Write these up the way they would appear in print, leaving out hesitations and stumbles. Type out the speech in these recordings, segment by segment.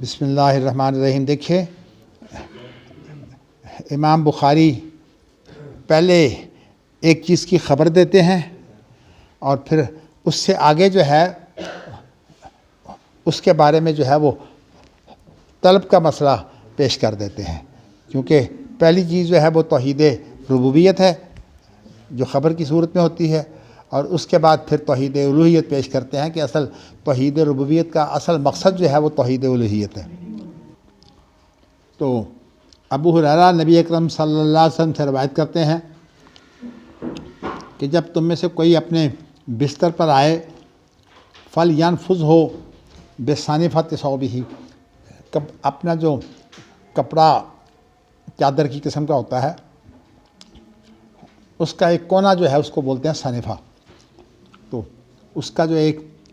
بسم اللہ الرحمن الرحیم۔ دیکھیں، امام بخاری پہلے ایک چیز کی خبر دیتے ہیں اور پھر اس سے آگے جو ہے اس کے بارے میں جو ہے وہ طلب کا مسئلہ پیش کر دیتے ہیں، کیونکہ پہلی چیز جو ہے وہ توحید ربوبیت ہے جو خبر کی صورت میں ہوتی ہے، اور اس کے بعد پھر توحید الوہیت پیش کرتے ہیں کہ اصل توحید ربوبیت کا اصل مقصد جو ہے وہ توحید الوہیت ہے۔ تو ابو ہریرہ نبی اکرم صلی اللہ علیہ وسلم سے روایت کرتے ہیں کہ جب تم میں سے کوئی اپنے بستر پر آئے فَلْيَنْفُذْ ہو بِصَانِفَةِ ثَوْبِهِ، اپنا جو کپڑا چادر کی قسم کا ہوتا ہے اس کا ایک کونا جو ہے اس کو بولتے ہیں صانفہ، تو اس کا جو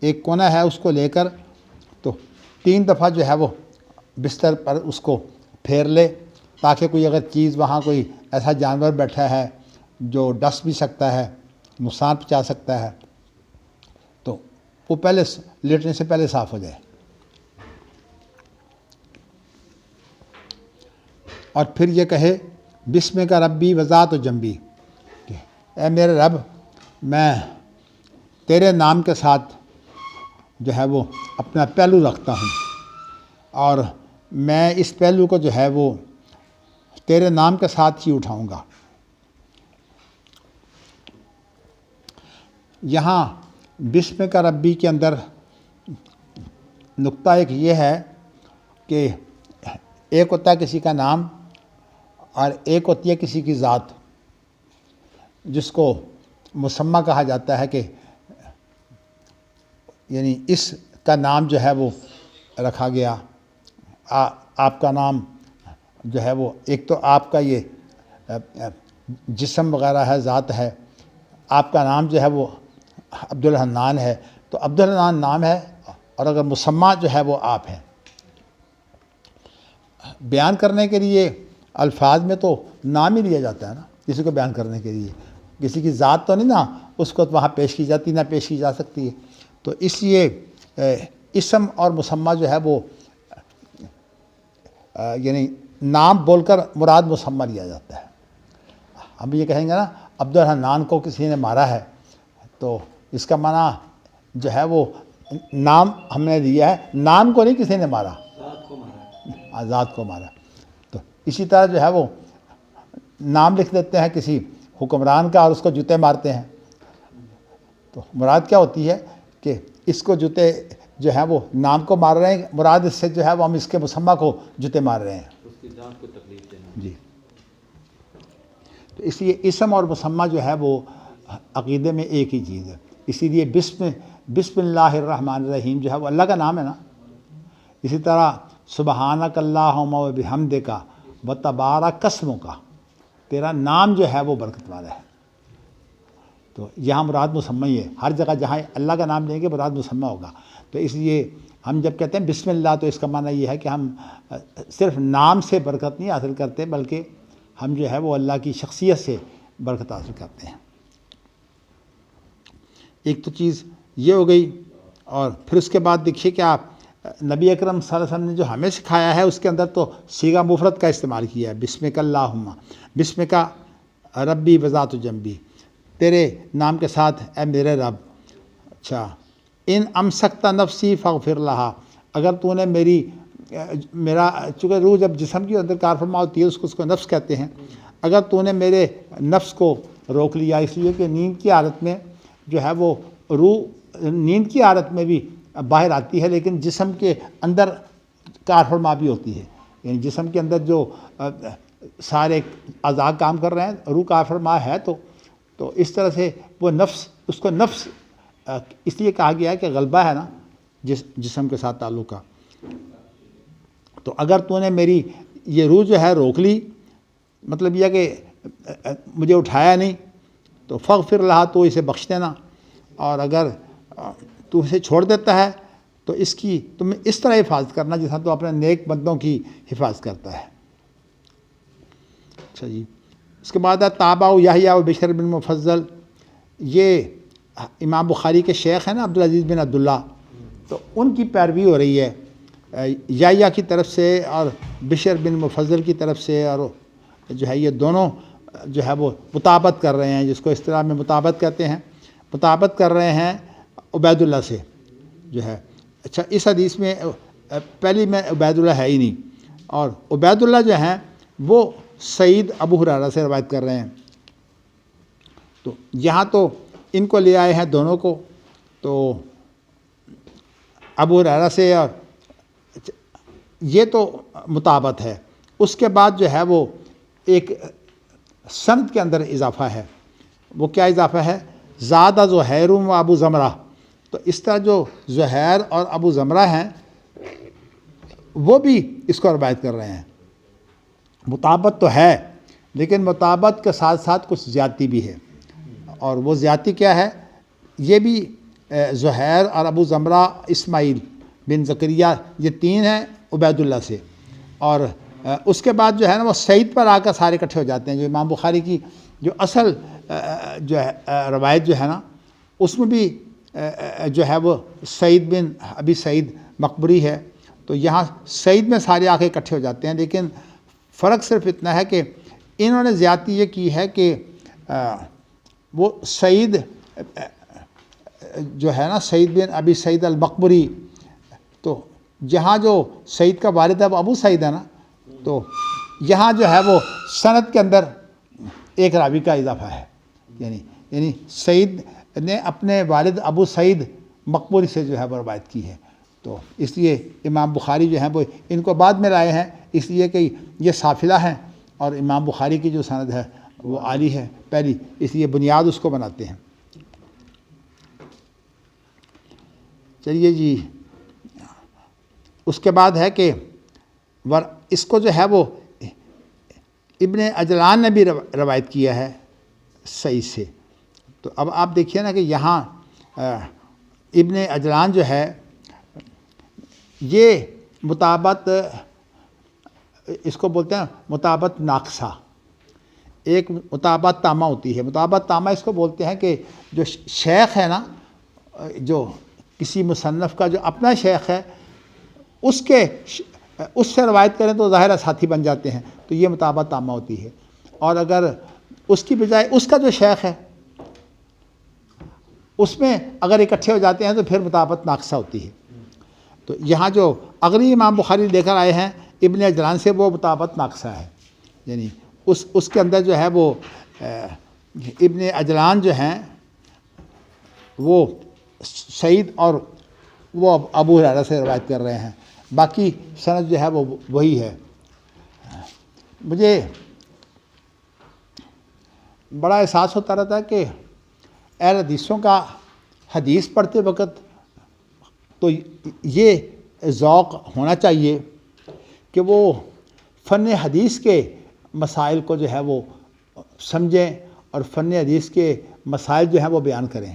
ایک کونا ہے اس کو لے کر تو 3 دفعہ جو ہے وہ بستر پر اس کو پھیر لے، تاکہ کوئی اگر چیز وہاں کوئی ایسا جانور بیٹھا ہے جو ڈس بھی سکتا ہے، نقصان پہنچا سکتا ہے، تو وہ پہلے لیٹنے سے پہلے صاف ہو جائے۔ اور پھر یہ کہے بسمک ربی وذات جنبی، کہ اے میرے رب میں تیرے نام کے ساتھ جو ہے وہ اپنا پہلو رکھتا ہوں، اور میں اس پہلو کو جو ہے وہ تیرے نام کے ساتھ ہی اٹھاؤں گا۔ یہاں بسمک ربی کے اندر نقطہ ایک یہ ہے کہ ایک ہوتا ہے کسی کا نام اور ایک ہوتی ہے کسی کی ذات، جس کو مسمہ کہا جاتا ہے، کہ یعنی اس کا نام جو ہے وہ رکھا گیا۔ آپ کا نام جو ہے وہ ایک تو آپ کا یہ جسم وغیرہ ہے، ذات ہے، آپ کا نام جو ہے وہ عبدالحنان ہے، تو عبدالحنان نام ہے، اور اگر مسمہ جو ہے وہ آپ ہیں۔ بیان کرنے کے لیے الفاظ میں تو نام ہی لیا جاتا ہے نا، کسی کو بیان کرنے کے لیے، کسی کی ذات تو نہیں نا اس کو وہاں پیش کی جاتی، نہ پیش کی جا سکتی ہے، تو اس لیے اسم اور مسمہ جو ہے وہ یعنی نام بول کر مراد مسمہ لیا جاتا ہے۔ ہم یہ کہیں گے نا عبدالحنان کو کسی نے مارا ہے، تو اس کا معنی جو ہے وہ نام ہم نے لیا ہے، نام کو نہیں کسی نے مارا، ذات کو مارا۔ تو اسی طرح جو ہے وہ نام لکھ دیتے ہیں کسی حکمران کا اور اس کو جوتے مارتے ہیں، تو مراد کیا ہوتی ہے کہ اس کو جوتے جو ہے وہ نام کو مار رہے ہیں، مراد اس سے جو ہے وہ ہم اس کے مسمہ کو جوتے مار رہے ہیں، اس کی ذات کو تکلیف دینا۔ جی۔ تو اس لیے اسم اور مسمہ جو ہے وہ عقیدے میں ایک ہی چیز ہے، اسی لیے بسم اللہ الرحمن الرحیم جو ہے وہ اللہ کا نام ہے نا۔ اسی طرح سبحانک اللہم و بحمدک و تبارک اسمک، تیرا نام جو ہے وہ برکت والا ہے، تو یہاں مراد مسمہ ہی ہے، ہر جگہ جہاں اللہ کا نام لیں گے مراد مسمہ ہوگا۔ تو اس لیے ہم جب کہتے ہیں بسم اللہ تو اس کا معنی یہ ہے کہ ہم صرف نام سے برکت نہیں حاصل کرتے، بلکہ ہم جو ہے وہ اللہ کی شخصیت سے برکت حاصل کرتے ہیں۔ ایک تو چیز یہ ہو گئی، اور پھر اس کے بعد دیکھیے کہ آپ نبی اکرم صلی اللہ علیہ وسلم نے جو ہمیں سکھایا ہے اس کے اندر تو صیغہ مفرد کا استعمال کیا ہے، بسمک اللہم، بسمک ربی وذات جنبی، تیرے نام کے ساتھ اے میرے رب۔ اچھا، ان امسکت نفسی فاغفر لہا، اگر تو نے میرا چونکہ روح جب جسم کے اندر کار فرما ہوتی ہے اس کو نفس کہتے ہیں، اگر تو نے میرے نفس کو روک لیا، اس لیے کہ نیند کی حالت میں جو ہے وہ روح نیند کی حالت میں بھی باہر آتی ہے، لیکن جسم کے اندر کار فرما بھی ہوتی ہے، یعنی جسم کے اندر جو سارے اعضاء کام کر رہے ہیں، روح کار فرما ہے، تو اس طرح سے وہ نفس، اس کو نفس اس لیے کہا گیا ہے کہ غلبہ ہے نا جسم کے ساتھ تعلق کا۔ تو اگر تو نے میری یہ روح جو ہے روک لی، مطلب یہ کہ مجھے اٹھایا نہیں، تو فغفر لہا، تو اسے بخش دینا، اور اگر تو اسے چھوڑ دیتا ہے تو اس کی تم اس طرح حفاظت کرنا جیسا تو اپنے نیک بندوں کی حفاظت کرتا ہے۔ اچھا جی، اس کے بعد ہے تابع یحییٰ و بشر بن مفضل، یہ امام بخاری کے شیخ ہیں نا عبدالعزیز بن عبداللہ، تو ان کی پیروی ہو رہی ہے۔ یحییٰ کی طرف سے اور بشر بن مفضل کی طرف سے، اور جو ہے یہ دونوں جو ہے وہ مطابقت کر رہے ہیں، جس کو اصطلاح میں مطابقت کہتے ہیں، مطابقت کر رہے ہیں عبید اللہ سے جو ہے۔ اچھا، اس حدیث میں پہلی میں عبید اللہ ہے ہی نہیں، اور عبید اللہ جو ہیں وہ سعید ابو ہریرہ سے روایت کر رہے ہیں۔ تو یہاں تو ان کو لے آئے ہیں دونوں کو، تو ابو ہریرہ سے، اور یہ تو مطابقت ہے۔ اس کے بعد جو ہے وہ ایک سند کے اندر اضافہ ہے۔ وہ کیا اضافہ ہے؟ زادہ زہیر و ابو زمرہ۔ تو اس طرح جو زہیر اور ابو زمرہ ہیں وہ بھی اس کو روایت کر رہے ہیں۔ مطابقت تو ہے، لیکن مطابقت کے ساتھ ساتھ کچھ زیادتی بھی ہے، اور وہ زیادتی کیا ہے؟ یہ بھی زہیر اور ابو زمرہ اسماعیل بن زکریا یہ تین ہیں عبید اللہ سے، اور اس کے بعد جو ہے نا وہ سعید پر آ کر سارے اکٹھے ہو جاتے ہیں۔ جو امام بخاری کی جو اصل جو ہے روایت جو ہے نا اس میں بھی جو ہے وہ سعید بن ابی سعید مقبری ہے، تو یہاں سعید میں سارے آ کے اکٹھے ہو جاتے ہیں، لیکن فرق صرف اتنا ہے کہ انہوں نے زیادتی یہ کی ہے کہ وہ سعید جو ہے نا سعید بن ابی سعید المقبری، تو جہاں جو سعید کا والد ہے وہ ابو سعید ہے نا، تو یہاں جو ہے وہ سند کے اندر ایک راوی کا اضافہ ہے، یعنی سعید نے اپنے والد ابو سعید مقبری سے جو ہے وہ روایت کی ہے۔ تو اس لیے امام بخاری جو ہیں وہ ان کو بعد میں لائے ہیں، اس لیے کہ یہ سافلہ ہیں، اور امام بخاری کی جو سند ہے وہ عالی ہے پہلی، اس لیے بنیاد اس کو بناتے ہیں۔ چلیے جی، اس کے بعد ہے کہ اس کو جو ہے وہ ابن عجلان نے بھی روایت کیا ہے صحیح سے۔ تو اب آپ دیکھیے نا کہ یہاں ابن عجلان جو ہے یہ مطابقت، اس کو بولتے ہیں مطابقت ناقصہ، ایک مطابقت تامہ ہوتی ہے۔ مطابقت تامہ اس کو بولتے ہیں کہ جو شیخ ہے نا، جو کسی مصنف کا جو اپنا شیخ ہے اس سے روایت کریں تو ظاہر ساتھی بن جاتے ہیں، تو یہ مطابقت تامہ ہوتی ہے۔ اور اگر اس کی بجائے اس کا جو شیخ ہے اس میں اگر اکٹھے ہو جاتے ہیں تو پھر مطابقت ناقصہ ہوتی ہے۔ تو یہاں جو اگلی امام بخاری لے کر آئے ہیں ابن عجلان سے، وہ مطابقت ناقصہ ہے، یعنی اس کے اندر جو ہے وہ ابن عجلان جو ہیں وہ سعید اور وہ ابو ہریرہ سے روایت کر رہے ہیں، باقی سند جو ہے وہ وہی ہے۔ مجھے بڑا احساس ہوتا رہتا ہے کہ اہل حدیثوں کا حدیث پڑھتے وقت تو یہ ذوق ہونا چاہیے کہ وہ فن حدیث کے مسائل کو جو ہے وہ سمجھیں اور فن حدیث کے مسائل جو ہیں وہ بیان کریں،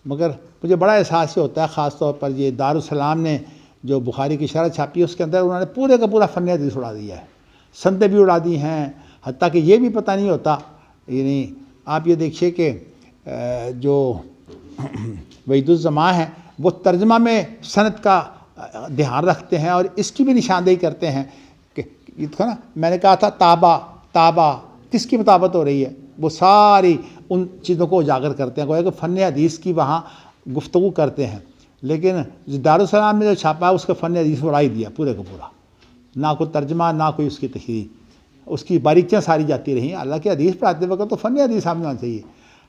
مگر مجھے بڑا احساس یہ ہوتا ہے، خاص طور پر یہ دارالسلام نے جو بخاری کی شرح چھاپی ہے اس کے اندر انہوں نے پورے کا پورا فن حدیث اڑا دیا ہے، سندیں بھی اڑا دی ہیں، حتیٰ کہ یہ بھی پتہ نہیں ہوتا۔ یعنی آپ یہ دیکھیے کہ جو وحید الزماں ہیں وہ ترجمہ میں سند کا دھیان رکھتے ہیں اور اس کی بھی نشاندہی کرتے ہیں کہ یہ تھا نا، میں نے کہا تھا تابع کس کی مطابقت ہو رہی ہے، وہ ساری ان چیزوں کو اجاگر کرتے ہیں، گویا کہ فن حدیث کی وہاں گفتگو کرتے ہیں۔ لیکن دارالسلام نے جو چھاپا ہے اس کا فن حدیث اڑا ہی دیا پورے کا پورا، نہ کوئی ترجمہ نہ کوئی اس کی تحریر، اس کی باریکیاں ساری جاتی رہیں۔ اللہ کی حدیث پڑھاتے وقت تو فن حدیث سامنے آنا چاہیے۔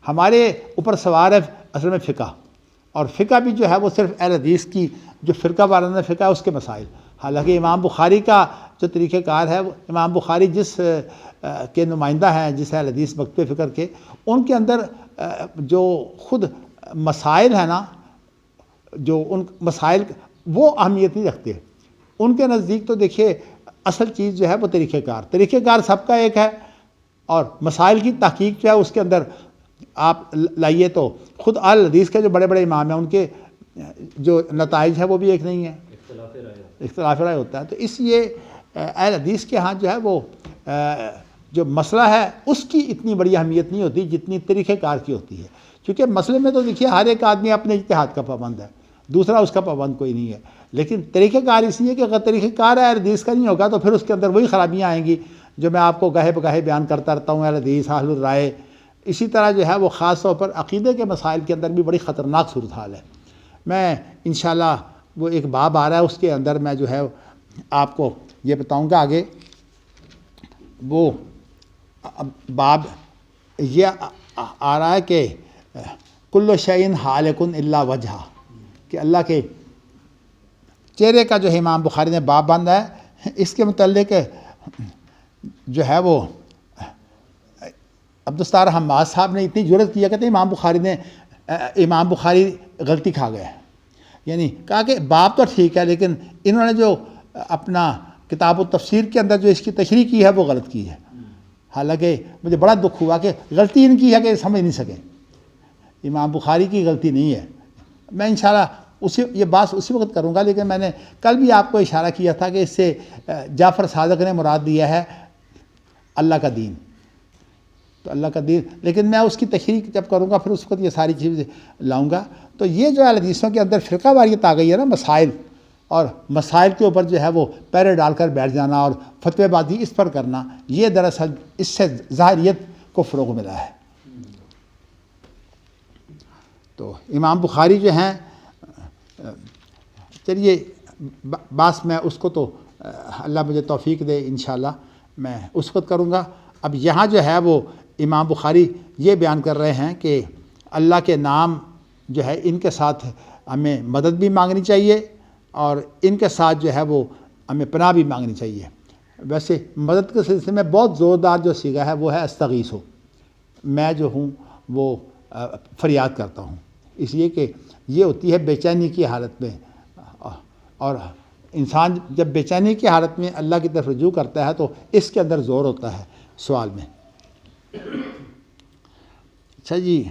ہمارے اوپر سوار ہے اصل میں فقہ، اور فقہ بھی جو ہے وہ صرف اہل حدیث کی جو فرقہ وارانہ فقہ ہے اس کے مسائل، حالانکہ امام بخاری کا جو طریقہ کار ہے، امام بخاری جس کے نمائندہ ہیں، جس اہل حدیث مکتب فکر کے، ان کے اندر جو خود مسائل ہیں نا، جو ان مسائل وہ اہمیت نہیں رکھتے ان کے نزدیک۔ تو دیکھیے اصل چیز جو ہے وہ طریقہ کار سب کا ایک ہے، اور مسائل کی تحقیق جو ہے اس کے اندر آپ لائیے تو خود اہل حدیث کے جو بڑے بڑے امام ہیں ان کے جو نتائج ہیں وہ بھی ایک نہیں ہیں، اختلاف رائے ہوتا ہے۔ تو اس لیے اہل حدیث کے ہاں جو ہے وہ جو مسئلہ ہے اس کی اتنی بڑی اہمیت نہیں ہوتی جتنی طریقہ کار کی ہوتی ہے، کیونکہ مسئلے میں تو دیکھیے ہر ایک آدمی اپنے اجتہاد کا پابند ہے، دوسرا اس کا پابند کوئی نہیں ہے. لیکن طریقہ کار اس لیے کہ اگر طریقہ کار اہل حدیث کا نہیں ہوگا تو پھر اس کے اندر وہی خرابیاں آئیں گی جو میں آپ کو گاہے بگاہے بیان کرتا رہتا ہوں. اہل حدیث، اہل الرائے، اسی طرح جو ہے وہ خاص طور پر عقیدے کے مسائل کے اندر بھی بڑی خطرناک صورتحال ہے. میں انشاءاللہ وہ ایک باب آ رہا ہے، اس کے اندر میں جو ہے آپ کو یہ بتاؤں گا آگے. وہ باب یہ آ رہا ہے کہ کل شیء ہالک الا وجہہ، کہ اللہ کے چہرے کا جو ہے امام بخاری نے باب باندھا ہے. اس کے متعلق جو ہے وہ عبدالستار حماد صاحب نے اتنی جرأت کیا کہ امام بخاری غلطی کھا گئے. یعنی کہا کہ باب تو ٹھیک ہے لیکن انہوں نے جو اپنا کتاب و تفسیر کے اندر جو اس کی تشریح کی ہے وہ غلط کی ہے. حالانکہ مجھے بڑا دکھ ہوا کہ غلطی ان کی ہے کہ سمجھ نہیں سکے، امام بخاری کی غلطی نہیں ہے. میں انشاءاللہ یہ بات اسی وقت کروں گا، لیکن میں نے کل بھی آپ کو اشارہ کیا تھا کہ اس سے جعفر صادق نے مراد دیا ہے اللہ کا دین. تو اللہ کا دین، لیکن میں اس کی تشریح جب کروں گا پھر اس وقت یہ ساری چیزیں لاؤں گا. تو یہ جو اہل حدیثوں کے اندر فرقہ واریت آ گئی ہے نا، مسائل اور مسائل کے اوپر جو ہے وہ پیرے ڈال کر بیٹھ جانا اور فتوی بازی اس پر کرنا، یہ دراصل اس سے ظاہریت کو فروغ ملا ہے. تو امام بخاری جو ہیں، چلیے بس میں اس کو تو اللہ مجھے توفیق دے انشاءاللہ میں اس وقت کروں گا. اب یہاں جو ہے وہ امام بخاری یہ بیان کر رہے ہیں کہ اللہ کے نام جو ہے ان کے ساتھ ہمیں مدد بھی مانگنی چاہیے اور ان کے ساتھ جو ہے وہ ہمیں پناہ بھی مانگنی چاہیے. ویسے مدد کے سلسلے میں بہت زوردار جو صیغہ ہے وہ ہے استغیث ہو، میں جو ہوں وہ فریاد کرتا ہوں. اس لیے کہ یہ ہوتی ہے بے چینی کی حالت میں، اور انسان جب بے چینی کی حالت میں اللہ کی طرف رجوع کرتا ہے تو اس کے اندر زور ہوتا ہے سوال میں. اچھا جی،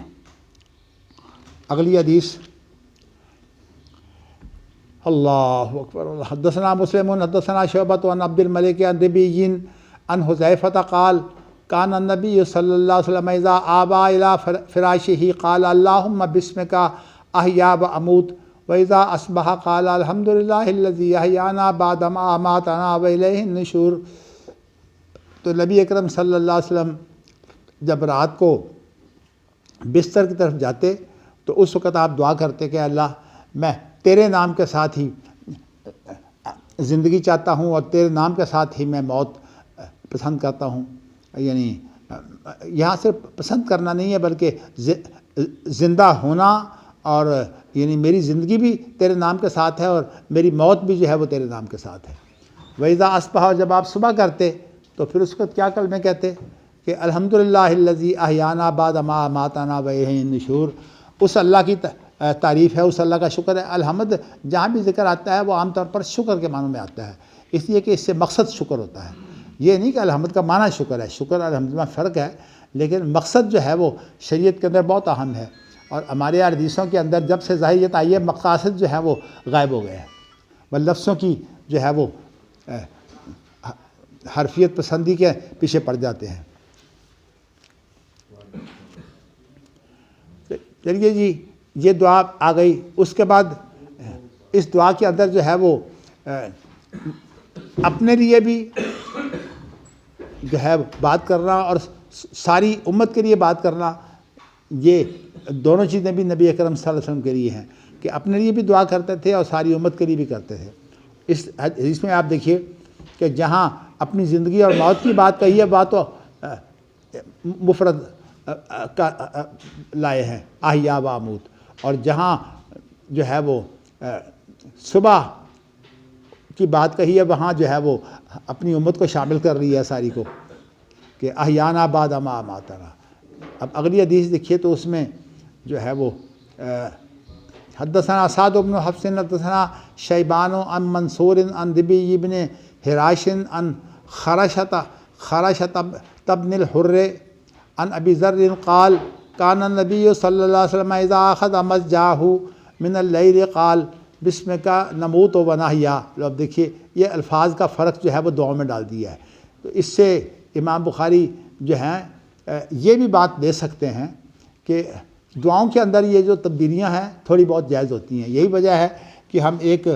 اگلی حدیث. اللہ اکبر. حدثنا مسلم حدثنا شعبۃ عن عبد الملک عن ربیع عن حذیفہ قال کان النبی صلی اللہ علیہ وسلم اذا آبا الی فراشہ قال اللہم بسمک احیا و اموت وَإِذَا أَصْبَحَ قَالَ الْحَمْدُ لِلَّهِ الَّذِي أَحْيَانَا بَعْدَ مَا أَمَاتَنَا وَإِلَيْهِ النُّشُورُ. تو نبی اکرم صلی اللہ علیہ وسلم جب رات کو بستر کی طرف جاتے تو اس وقت آپ دعا کرتے کہ اللہ میں تیرے نام کے ساتھ ہی زندگی چاہتا ہوں اور تیرے نام کے ساتھ ہی میں موت پسند کرتا ہوں. یعنی یہاں صرف پسند کرنا نہیں ہے بلکہ زندہ ہونا، اور یعنی میری زندگی بھی تیرے نام کے ساتھ ہے اور میری موت بھی جو ہے وہ تیرے نام کے ساتھ ہے. وَإِذَا أَصْبَحَ، جب آپ صبح کرتے تو پھر اس وقت کیا کلمے کہتے کہ الحمد للہ الذی احیانا بعد ما اماتنا وإلیہ النشور. اس اللہ کی تعریف ہے، اس اللہ کا شکر ہے. الحمد جہاں بھی ذکر آتا ہے وہ عام طور پر شکر کے معنوں میں آتا ہے، اس لیے کہ اس سے مقصد شکر ہوتا ہے. یہ نہیں کہ الحمد کا معنی شکر ہے، شکر الحمد میں فرق ہے، لیکن مقصد جو ہے وہ شریعت کے اندر بہت اہم ہے. اور ہمارے حدیثوں کے اندر جب سے ظاہریت آئی ہے مقاصد جو ہے وہ غائب ہو گئے ہیں، وہ لفظوں کی جو ہے وہ حرفیت پسندی کے پیچھے پڑ جاتے ہیں. چلیے جی، یہ دعا آ گئی. اس کے بعد اس دعا کے اندر جو ہے وہ اپنے لیے بھی جو ہے بات کرنا اور ساری امت کے لیے بات کرنا، یہ دونوں چیزیں بھی نبی اکرم صلی اللہ علیہ وسلم کے لیے ہیں کہ اپنے لیے بھی دعا کرتے تھے اور ساری امت کے لیے بھی کرتے تھے. اس حدیث میں آپ دیکھیے کہ جہاں اپنی زندگی اور موت کی بات کہی ہے بات تو مفرد کا لائے ہیں احیا و اموت، اور جہاں جو ہے وہ صبح کی بات کہی ہے وہاں جو ہے وہ اپنی امت کو شامل کر رہی ہے ساری کو کہ احیانا بعد ما اماتنا. اب اگلی حدیث دیکھیے تو اس میں جو ہے وہ حدثنا سعد بن حفص حدثنا شیبان عن منصور عن ربیع بن حراش عن خرشۃ بن الحر عن ابی ذر قال کان النبی صلی اللہ علیہ وسلم اذا اخذ مضجعہ من اللیل قال بسمک نموت و نحیا. اب دیکھیے یہ الفاظ کا فرق جو ہے وہ دعاؤں میں ڈال دیا ہے. تو اس سے امام بخاری جو ہیں یہ بھی بات دے سکتے ہیں کہ دعاؤں کے اندر یہ جو تبدیلیاں ہیں تھوڑی بہت جائز ہوتی ہیں. یہی وجہ ہے کہ ہم ایک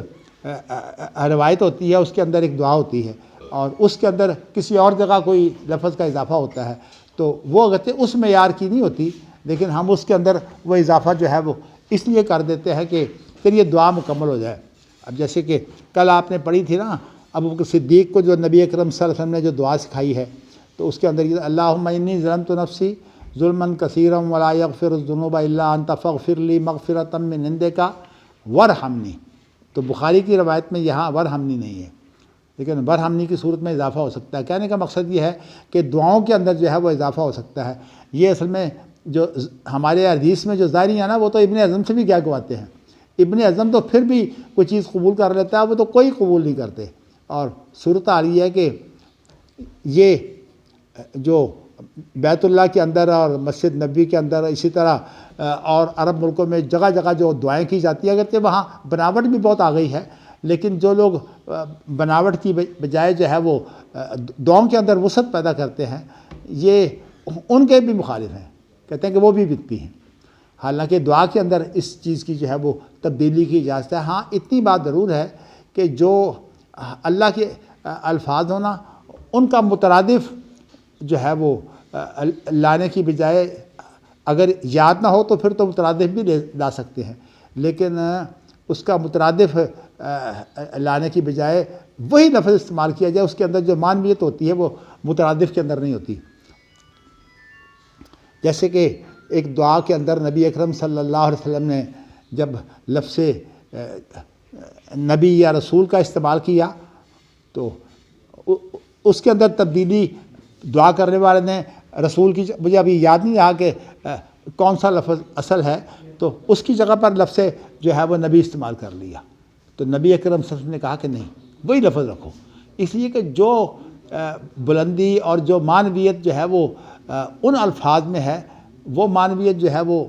روایت ہوتی ہے، اس کے اندر ایک دعا ہوتی ہے اور اس کے اندر کسی اور جگہ کوئی لفظ کا اضافہ ہوتا ہے، تو وہ اگرچہ اس معیار کی نہیں ہوتی، لیکن ہم اس کے اندر وہ اضافہ جو ہے وہ اس لیے کر دیتے ہیں کہ پھر یہ دعا مکمل ہو جائے. اب جیسے کہ کل آپ نے پڑھی تھی نا ابوبکر صدیق کو جو نبی اکرم صلی اللہ علیہ وسلم نے جو دعا سکھائی ہے، تو اس کے اندر یہ اللہم انی ظلمت نفسی ظلما کثیرا ولا یغفر الذنوب الا انت فاغفر لی مغفرۃ من عندک وارحمنی. تو بخاری کی روایت میں یہاں ورحمنی نہیں ہے، لیکن ورحمنی کی صورت میں اضافہ ہو سکتا ہے. کہنے کا مقصد یہ ہے کہ دعاؤں کے اندر جو ہے وہ اضافہ ہو سکتا ہے. یہ اصل میں جو ہمارے حدیث میں جو ظاہری ہیں نا، وہ تو ابن اعظم سے بھی کیا گواتے ہیں. ابن اعظم تو پھر بھی کوئی چیز قبول کر لیتا ہے، وہ تو کوئی قبول نہیں کرتے. اور صورت آ رہی ہے کہ یہ جو بیت اللہ کے اندر اور مسجد نبوی کے اندر، اسی طرح اور عرب ملکوں میں جگہ جگہ جو دعائیں کی جاتی ہیں، اگرچہ وہاں بناوٹ بھی بہت آ گئی ہے، لیکن جو لوگ بناوٹ کی بجائے جو ہے وہ دعاؤں کے اندر وسعت پیدا کرتے ہیں، یہ ان کے بھی مخالف ہیں. کہتے ہیں کہ وہ بھی بدعتی ہیں. حالانکہ دعا کے اندر اس چیز کی جو ہے وہ تبدیلی کی اجازت ہے. ہاں اتنی بات ضرور ہے کہ جو اللہ کے الفاظ ہونا، ان کا مترادف جو ہے وہ لانے کی بجائے اگر یاد نہ ہو تو پھر تو مترادف بھی لا سکتے ہیں، لیکن اس کا مترادف لانے کی بجائے وہی لفظ استعمال کیا جائے، اس کے اندر جو معنویت ہوتی ہے وہ مترادف کے اندر نہیں ہوتی. جیسے کہ ایک دعا کے اندر نبی اکرم صلی اللہ علیہ وسلم نے جب لفظ نبی یا رسول کا استعمال کیا تو اس کے اندر تبدیلی دعا کرنے والے نے رسول کی، مجھے ابھی یاد نہیں رہا کہ کون سا لفظ اصل ہے، تو اس کی جگہ پر لفظ جو ہے وہ نبی استعمال کر لیا. تو نبی اکرم صلی اللہ علیہ وسلم نے کہا کہ نہیں، وہی لفظ رکھو، اس لیے کہ جو بلندی اور جو معنویت جو ہے وہ ان الفاظ میں ہے، وہ معنویت جو ہے وہ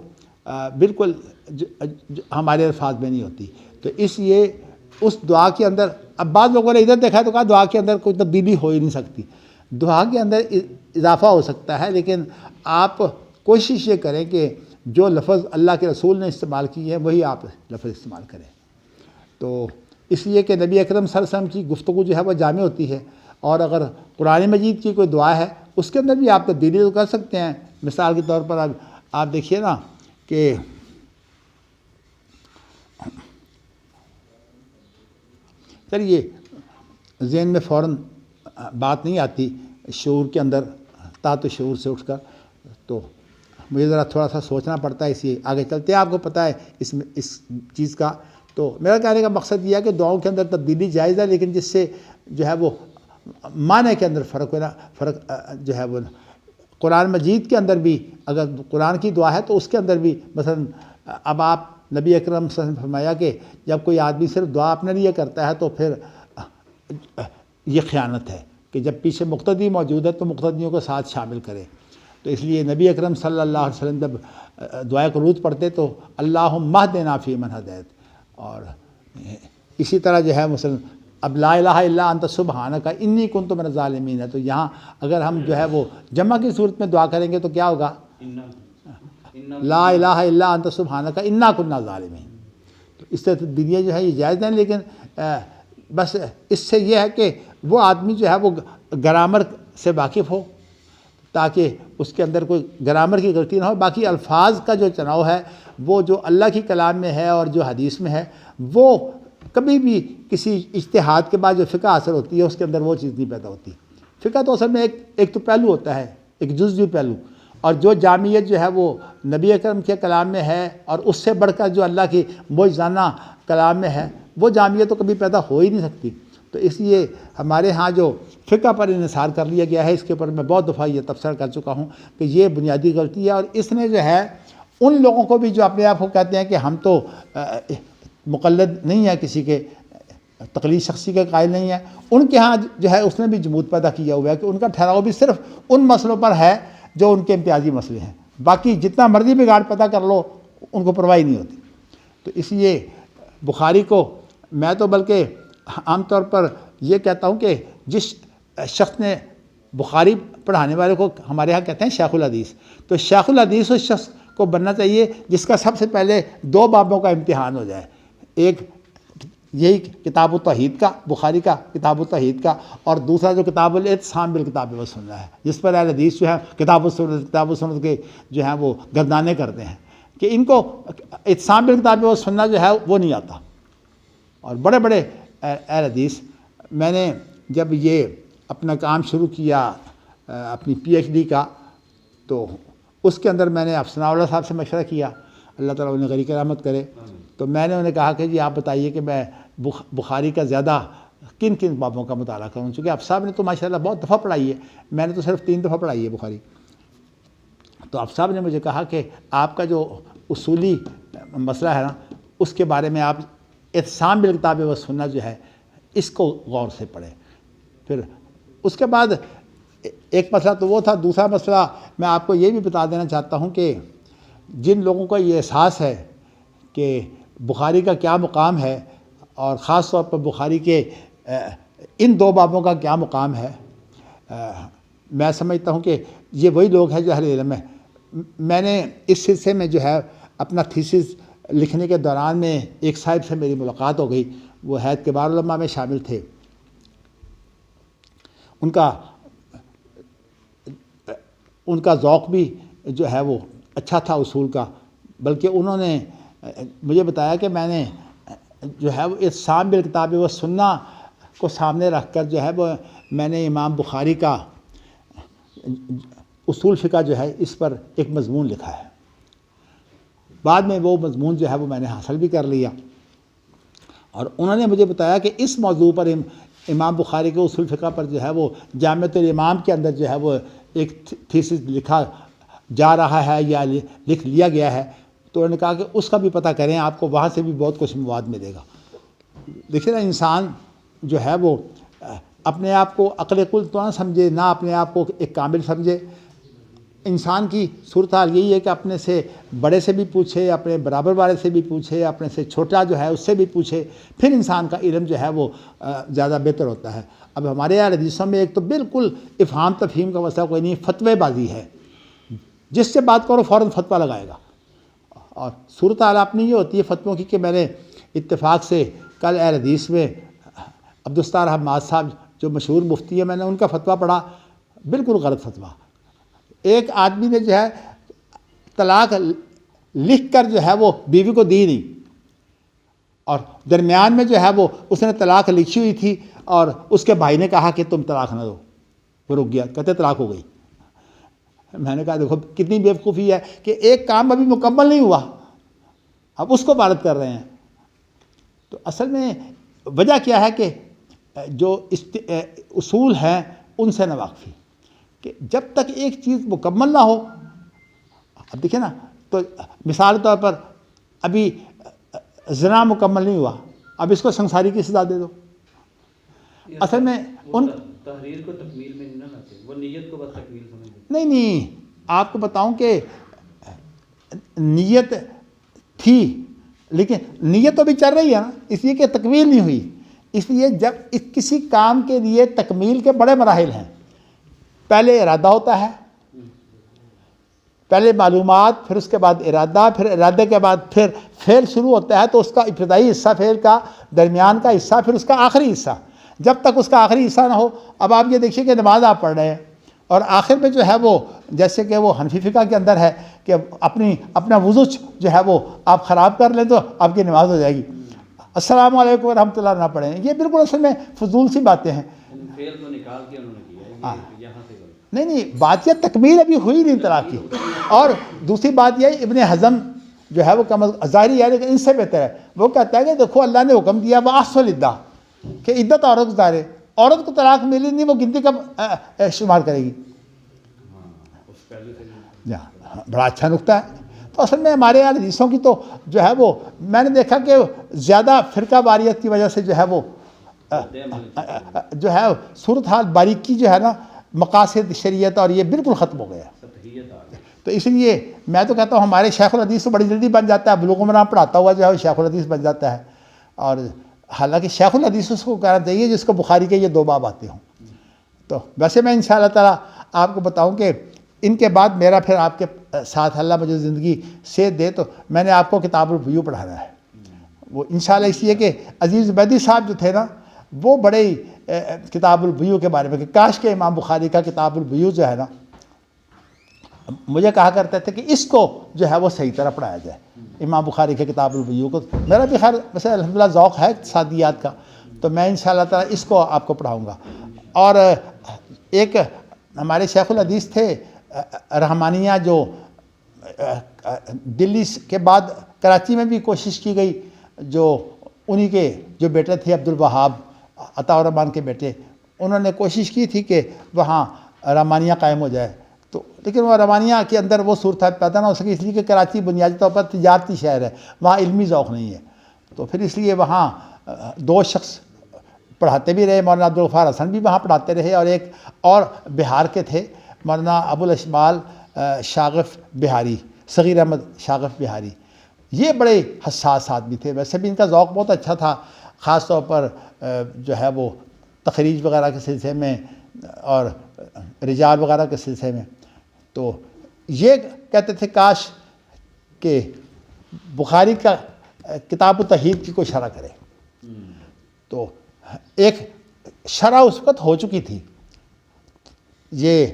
بالکل ہمارے الفاظ میں نہیں ہوتی. تو اس لیے اس دعا کے اندر، اب بعض لوگوں نے ادھر دیکھا تو کہا دعا کے اندر کوئی تبدیلی ہو ہی نہیں سکتی. دعا کے اندر اضافہ ہو سکتا ہے، لیکن آپ کوشش یہ کریں کہ جو لفظ اللہ کے رسول نے استعمال کیے ہیں وہی آپ لفظ استعمال کریں. تو اس لیے کہ نبی اکرم صلی اللہ علیہ وسلم کی گفتگو جو ہے وہ جامع ہوتی ہے، اور اگر قرآن مجید کی کوئی دعا ہے اس کے اندر بھی آپ تبدیلی تو کر سکتے ہیں. مثال کے طور پر آپ دیکھیے نا کہ چلیے ذہن میں فوراً بات نہیں آتی شعور کے اندر، تحت شعور سے اٹھ کر، تو مجھے ذرا تھوڑا سا سوچنا پڑتا ہے، اسی آگے چلتے ہیں. آپ کو پتہ ہے اس چیز کا. تو میرا کہنے کا مقصد یہ ہے کہ دعاؤں کے اندر تبدیلی جائز ہے، لیکن جس سے جو ہے وہ معنی کے اندر فرق جو ہے وہ قرآن مجید کے اندر بھی، اگر قرآن کی دعا ہے تو اس کے اندر بھی مثلا اب آپ نبی اکرم صلی اللہ علیہ وسلم نے فرمایا کہ جب کوئی آدمی صرف دعا اپنے لیے کرتا ہے تو پھر یہ خیانت ہے کہ جب پیچھے مقتدی موجود ہے تو مقتدیوں کو ساتھ شامل کرے. تو اس لیے نبی اکرم صلی اللہ علیہ وسلم جب دعائے قنوت پڑھتے تو اللہم اہدنا فیمن ہدیت، اور اسی طرح جو ہے مثلا اب لا الہ الا انت سبحانک انی کنت من الظالمین ہے. تو یہاں اگر ہم جو ہے وہ جمع کی صورت میں دعا کریں گے تو کیا ہوگا؟ لا الہ الا انت سبحانک انا کنا ظالمین. تو اس طرح دنیا جو ہے یہ جائز ہیں، لیکن بس اس سے یہ ہے کہ وہ آدمی جو ہے وہ گرامر سے واقف ہو تاکہ اس کے اندر کوئی گرامر کی غلطی نہ ہو. باقی الفاظ کا جو چناؤ ہے وہ جو اللہ کی کلام میں ہے اور جو حدیث میں ہے، وہ کبھی بھی کسی اجتہاد کے بعد جو فقہ حاصل ہوتی ہے اس کے اندر وہ چیز نہیں پیدا ہوتی. فقہ تو اصل میں ایک تو پہلو ہوتا ہے، ایک جزوی پہلو، اور جو جامعیت جو ہے وہ نبی اکرم کے کلام میں ہے اور اس سے بڑھ کر جو اللہ کی معجزانہ کلام میں ہے، وہ جامعیت تو کبھی پیدا ہو ہی نہیں سکتی. تو اس لیے ہمارے ہاں جو فقہ پر انحصار کر لیا گیا ہے، اس کے اوپر میں بہت دفعہ یہ تبصرہ کر چکا ہوں کہ یہ بنیادی غلطی ہے. اور اس نے جو ہے ان لوگوں کو بھی جو اپنے آپ کو کہتے ہیں کہ ہم تو مقلد نہیں ہیں، کسی کے تقلید شخصی کے قائل نہیں ہیں، ان کے ہاں جو ہے اس نے بھی جمود پیدا کیا ہوا ہے کہ ان کا ٹھہراؤ بھی صرف ان مسئلوں پر ہے جو ان کے امتیازی مسئلے ہیں. باقی جتنا مرضی بگاڑ پیدا کر لو ان کو پرواہ نہیں ہوتی. تو اس لیے بخاری کو میں تو بلکہ عام طور پر یہ کہتا ہوں کہ جس شخص نے بخاری پڑھانے والے کو ہمارے ہاں کہتے ہیں شیخ الحدیث، تو شیخ الحدیث اس شخص کو بننا چاہیے جس کا سب سے پہلے 2 بابوں کا امتحان ہو جائے. ایک یہی کتاب التوحید کا، بخاری کا کتاب التوحید کا، اور دوسرا جو کتاب الاعتصام بالکتاب والسنہ ہے، جس پر اہل حدیث جو ہے کتاب السنت کے جو ہیں وہ گردانے کرتے ہیں کہ ان کو اعتصام بالکتاب والسنہ جو ہے وہ نہیں آتا. اور بڑے بڑے اہل حدیث، میں نے جب یہ اپنا کام شروع کیا اپنی پی ایچ ڈی کا، تو اس کے اندر میں نے افسانہ اللہ صاحب سے مشورہ کیا، اللہ تعالیٰ انہیں غریق رحمت کرے. تو میں نے انہیں کہا کہ جی آپ بتائیے کہ میں بخاری کا زیادہ کن کن بابوں کا مطالعہ کروں، چونکہ اب صاحب نے تو ماشاءاللہ بہت دفعہ پڑھائی ہے، میں نے تو صرف 3 دفعہ پڑھائی ہے بخاری. تو اب صاحب نے مجھے کہا کہ آپ کا جو اصولی مسئلہ ہے نا، اس کے بارے میں آپ اعتصام بالکتاب والسنہ جو ہے اس کو غور سے پڑھیں. پھر اس کے بعد ایک مسئلہ تو وہ تھا، دوسرا مسئلہ میں آپ کو یہ بھی بتا دینا چاہتا ہوں کہ جن لوگوں کو یہ احساس ہے کہ بخاری کا کیا مقام ہے، اور خاص طور پر بخاری کے ان 2 بابوں کا کیا مقام ہے، میں سمجھتا ہوں کہ یہ وہی لوگ ہیں جو اہل علم ہیں. میں نے اس سلسلے میں جو ہے اپنا تھیسس لکھنے کے دوران میں ایک صاحب سے میری ملاقات ہو گئی، وہ ہیئت کبار علماء میں شامل تھے. ان کا ذوق بھی جو ہے وہ اچھا تھا اصول کا، بلکہ انہوں نے مجھے بتایا کہ میں نے جو ہے وہ اعتصام بالکتاب والسنہ کو سامنے رکھ کر جو ہے وہ میں نے امام بخاری کا اصول فقہ جو ہے اس پر ایک مضمون لکھا ہے. بعد میں وہ مضمون جو ہے وہ میں نے حاصل بھی کر لیا، اور انہوں نے مجھے بتایا کہ اس موضوع پر امام بخاری کے اصول فقہ پر جو ہے وہ جامعۃ الامام کے اندر جو ہے وہ ایک تھیسس لکھا جا رہا ہے یا لکھ لیا گیا ہے. تو انہوں نے کہا کہ اس کا بھی پتہ کریں، آپ کو وہاں سے بھی بہت کچھ مواد ملے گا. دیکھیں نا، انسان جو ہے وہ اپنے آپ کو عقل کل تو نہ سمجھے، نہ اپنے آپ کو ایک کامل سمجھے. انسان کی صورتحال یہی ہے کہ اپنے سے بڑے سے بھی پوچھے، اپنے برابر والے سے بھی پوچھے، اپنے سے چھوٹا جو ہے اس سے بھی پوچھے، پھر انسان کا علم جو ہے وہ زیادہ بہتر ہوتا ہے. اب ہمارے اہل حدیثوں میں ایک تو بالکل افہام تفہیم کا مسئلہ کوئی نہیں، فتوے بازی ہے، جس سے بات کرو فوراً فتویٰ لگائے گا. اور صورتحال اپنی یہ ہوتی ہے فتووں کی کہ میں نے اتفاق سے کل اہل حدیث میں عبدالستار حماد صاحب جو مشہور مفتی ہے، میں نے ان کا فتویٰ پڑھا، بالکل غلط فتویٰ. ایک آدمی نے جو ہے طلاق لکھ کر جو ہے وہ بیوی کو دی نہیں، اور درمیان میں جو ہے وہ اس نے طلاق لکھی ہوئی تھی، اور اس کے بھائی نے کہا کہ تم طلاق نہ دو، وہ رک گیا، کہتے طلاق ہو گئی. میں نے کہا دیکھو کتنی بیوقوفی ہے کہ ایک کام ابھی مکمل نہیں ہوا، اب اس کو وارد کر رہے ہیں. تو اصل میں وجہ کیا ہے کہ جو اصول ہیں ان سے ناواقفی، کہ جب تک ایک چیز مکمل نہ ہو. اب دیکھیں نا، تو مثال طور پر ابھی زنا مکمل نہیں ہوا، اب اس کو سنساری کی سزا دے دو. اصل میں ان تحریر کو تکمیل میں نہیں لاتے، وہ نیت کو بس تکمیل سمجھتے. نہیں، آپ کو بتاؤں کہ نیت تھی، لیکن نیت تو بھی چل رہی ہے نا، اس لیے کہ تکمیل نہیں ہوئی. اس لیے جب کسی کام کے لیے تکمیل کے بڑے مراحل ہیں. پہلے ارادہ ہوتا ہے، پہلے معلومات، پھر اس کے بعد ارادہ، پھر ارادے کے بعد پھر فعل شروع ہوتا ہے. تو اس کا ابتدائی حصہ فعل کا، درمیان کا حصہ، پھر اس کا آخری حصہ. جب تک اس کا آخری حصہ نہ ہو، اب آپ یہ دیکھیے کہ نماز آپ پڑھ رہے ہیں اور آخر میں جو ہے وہ جیسے کہ وہ حنفی فقہ کے اندر ہے کہ اپنا وضو جو ہے وہ آپ خراب کر لیں تو آپ کی نماز ہو جائے گی، السلام علیکم ورحمۃ اللہ نہ پڑھیں. یہ بالکل اصل میں فضول سی باتیں ہیں. فعل کو نکال کے انہوں نے کیا ہے، یہاں سے نہیں، بات یہ تکمیل ابھی ہوئی نہیں طلاق کی. اور دوسری بات یہ ابن حزم جو ہے وہ ظاہری ہے لیکن ان سے بہتر ہے. وہ کہتا ہے کہ دیکھو اللہ نے حکم دیا وَأَحْصُلِ الْعِدَّةَ کہ عدت عورت گزارے، عورت کو طلاق ملی نہیں، وہ گنتی کب شمار کرے گی. بڑا اچھا نکتہ ہے. تو اصل میں ہمارے یہاں حدیثوں کی تو جو ہے وہ میں نے دیکھا کہ زیادہ فرقہ واریت کی وجہ سے جو ہے وہ جو ہے صورتحال باریکی جو ہے نا، مقاصد شریعت اور یہ بالکل ختم ہو گیا. تو اس لیے میں تو کہتا ہوں ہمارے شیخ الحدیث تو بڑی جلدی بن جاتا ہے، بلوغ المرام پڑھاتا ہوا جو ہے وہ شیخ الحدیث بن جاتا ہے. اور حالانکہ شیخ الحدیث اس کو کہنا چاہیے جس کو بخاری کے یہ 2 باب آتے ہوں. تو ویسے میں انشاءاللہ تعالیٰ آپ کو بتاؤں کہ ان کے بعد میرا پھر آپ کے ساتھ اللہ مجھے زندگی صحت دے تو میں نے آپ کو کتاب البیوع پڑھانا ہے. وہ انشاءاللہ اس لیے کہ عزیز عبیدی صاحب جو تھے نا وہ بڑے ہی کتاب البیوع کے بارے میں کہ کاش کہ امام بخاری کا کتاب البیوع جو ہے نا مجھے کہا کرتے تھے کہ اس کو جو ہے وہ صحیح طرح پڑھایا جائے. امام بخاری کے کتاب البیوع کو میرا بھی خیر ویسے الحمدللہ ذوق ہے اقتصادیات کا، تو میں انشاءاللہ تعالیٰ اس کو آپ کو پڑھاؤں گا. اور ایک ہمارے شیخ الحدیث تھے رحمانیہ، جو دلی کے بعد کراچی میں بھی کوشش کی گئی، جو انہی کے جو بیٹے تھے عبدالوہاب عطاء الرحمن کے بیٹے، انہوں نے کوشش کی تھی کہ وہاں رحمانیہ قائم ہو جائے، تو لیکن وہ رحمانیہ کے اندر وہ صورت پیدا نہ ہو سکی، اس لیے کہ کراچی بنیادی طور پر تجارتی شہر ہے، وہاں علمی ذوق نہیں ہے. تو پھر اس لیے وہاں دو شخص پڑھاتے بھی رہے، مولانا عبدالغفار حسن بھی وہاں پڑھاتے رہے، اور ایک اور بہار کے تھے مولانا ابوالاشبال شاغف بہاری، صغیر احمد شاغف بہاری. یہ بڑے حساس آدمی تھے، ویسے بھی ان کا ذوق بہت اچھا تھا، خاص طور پر جو ہے وہ تخریج وغیرہ کے سلسلے میں اور رجال وغیرہ کے سلسلے میں. تو یہ کہتے تھے کاش کہ بخاری کا کتاب التوحید کی کوئی شرح کرے. تو ایک شرح اس وقت ہو چکی تھی. یہ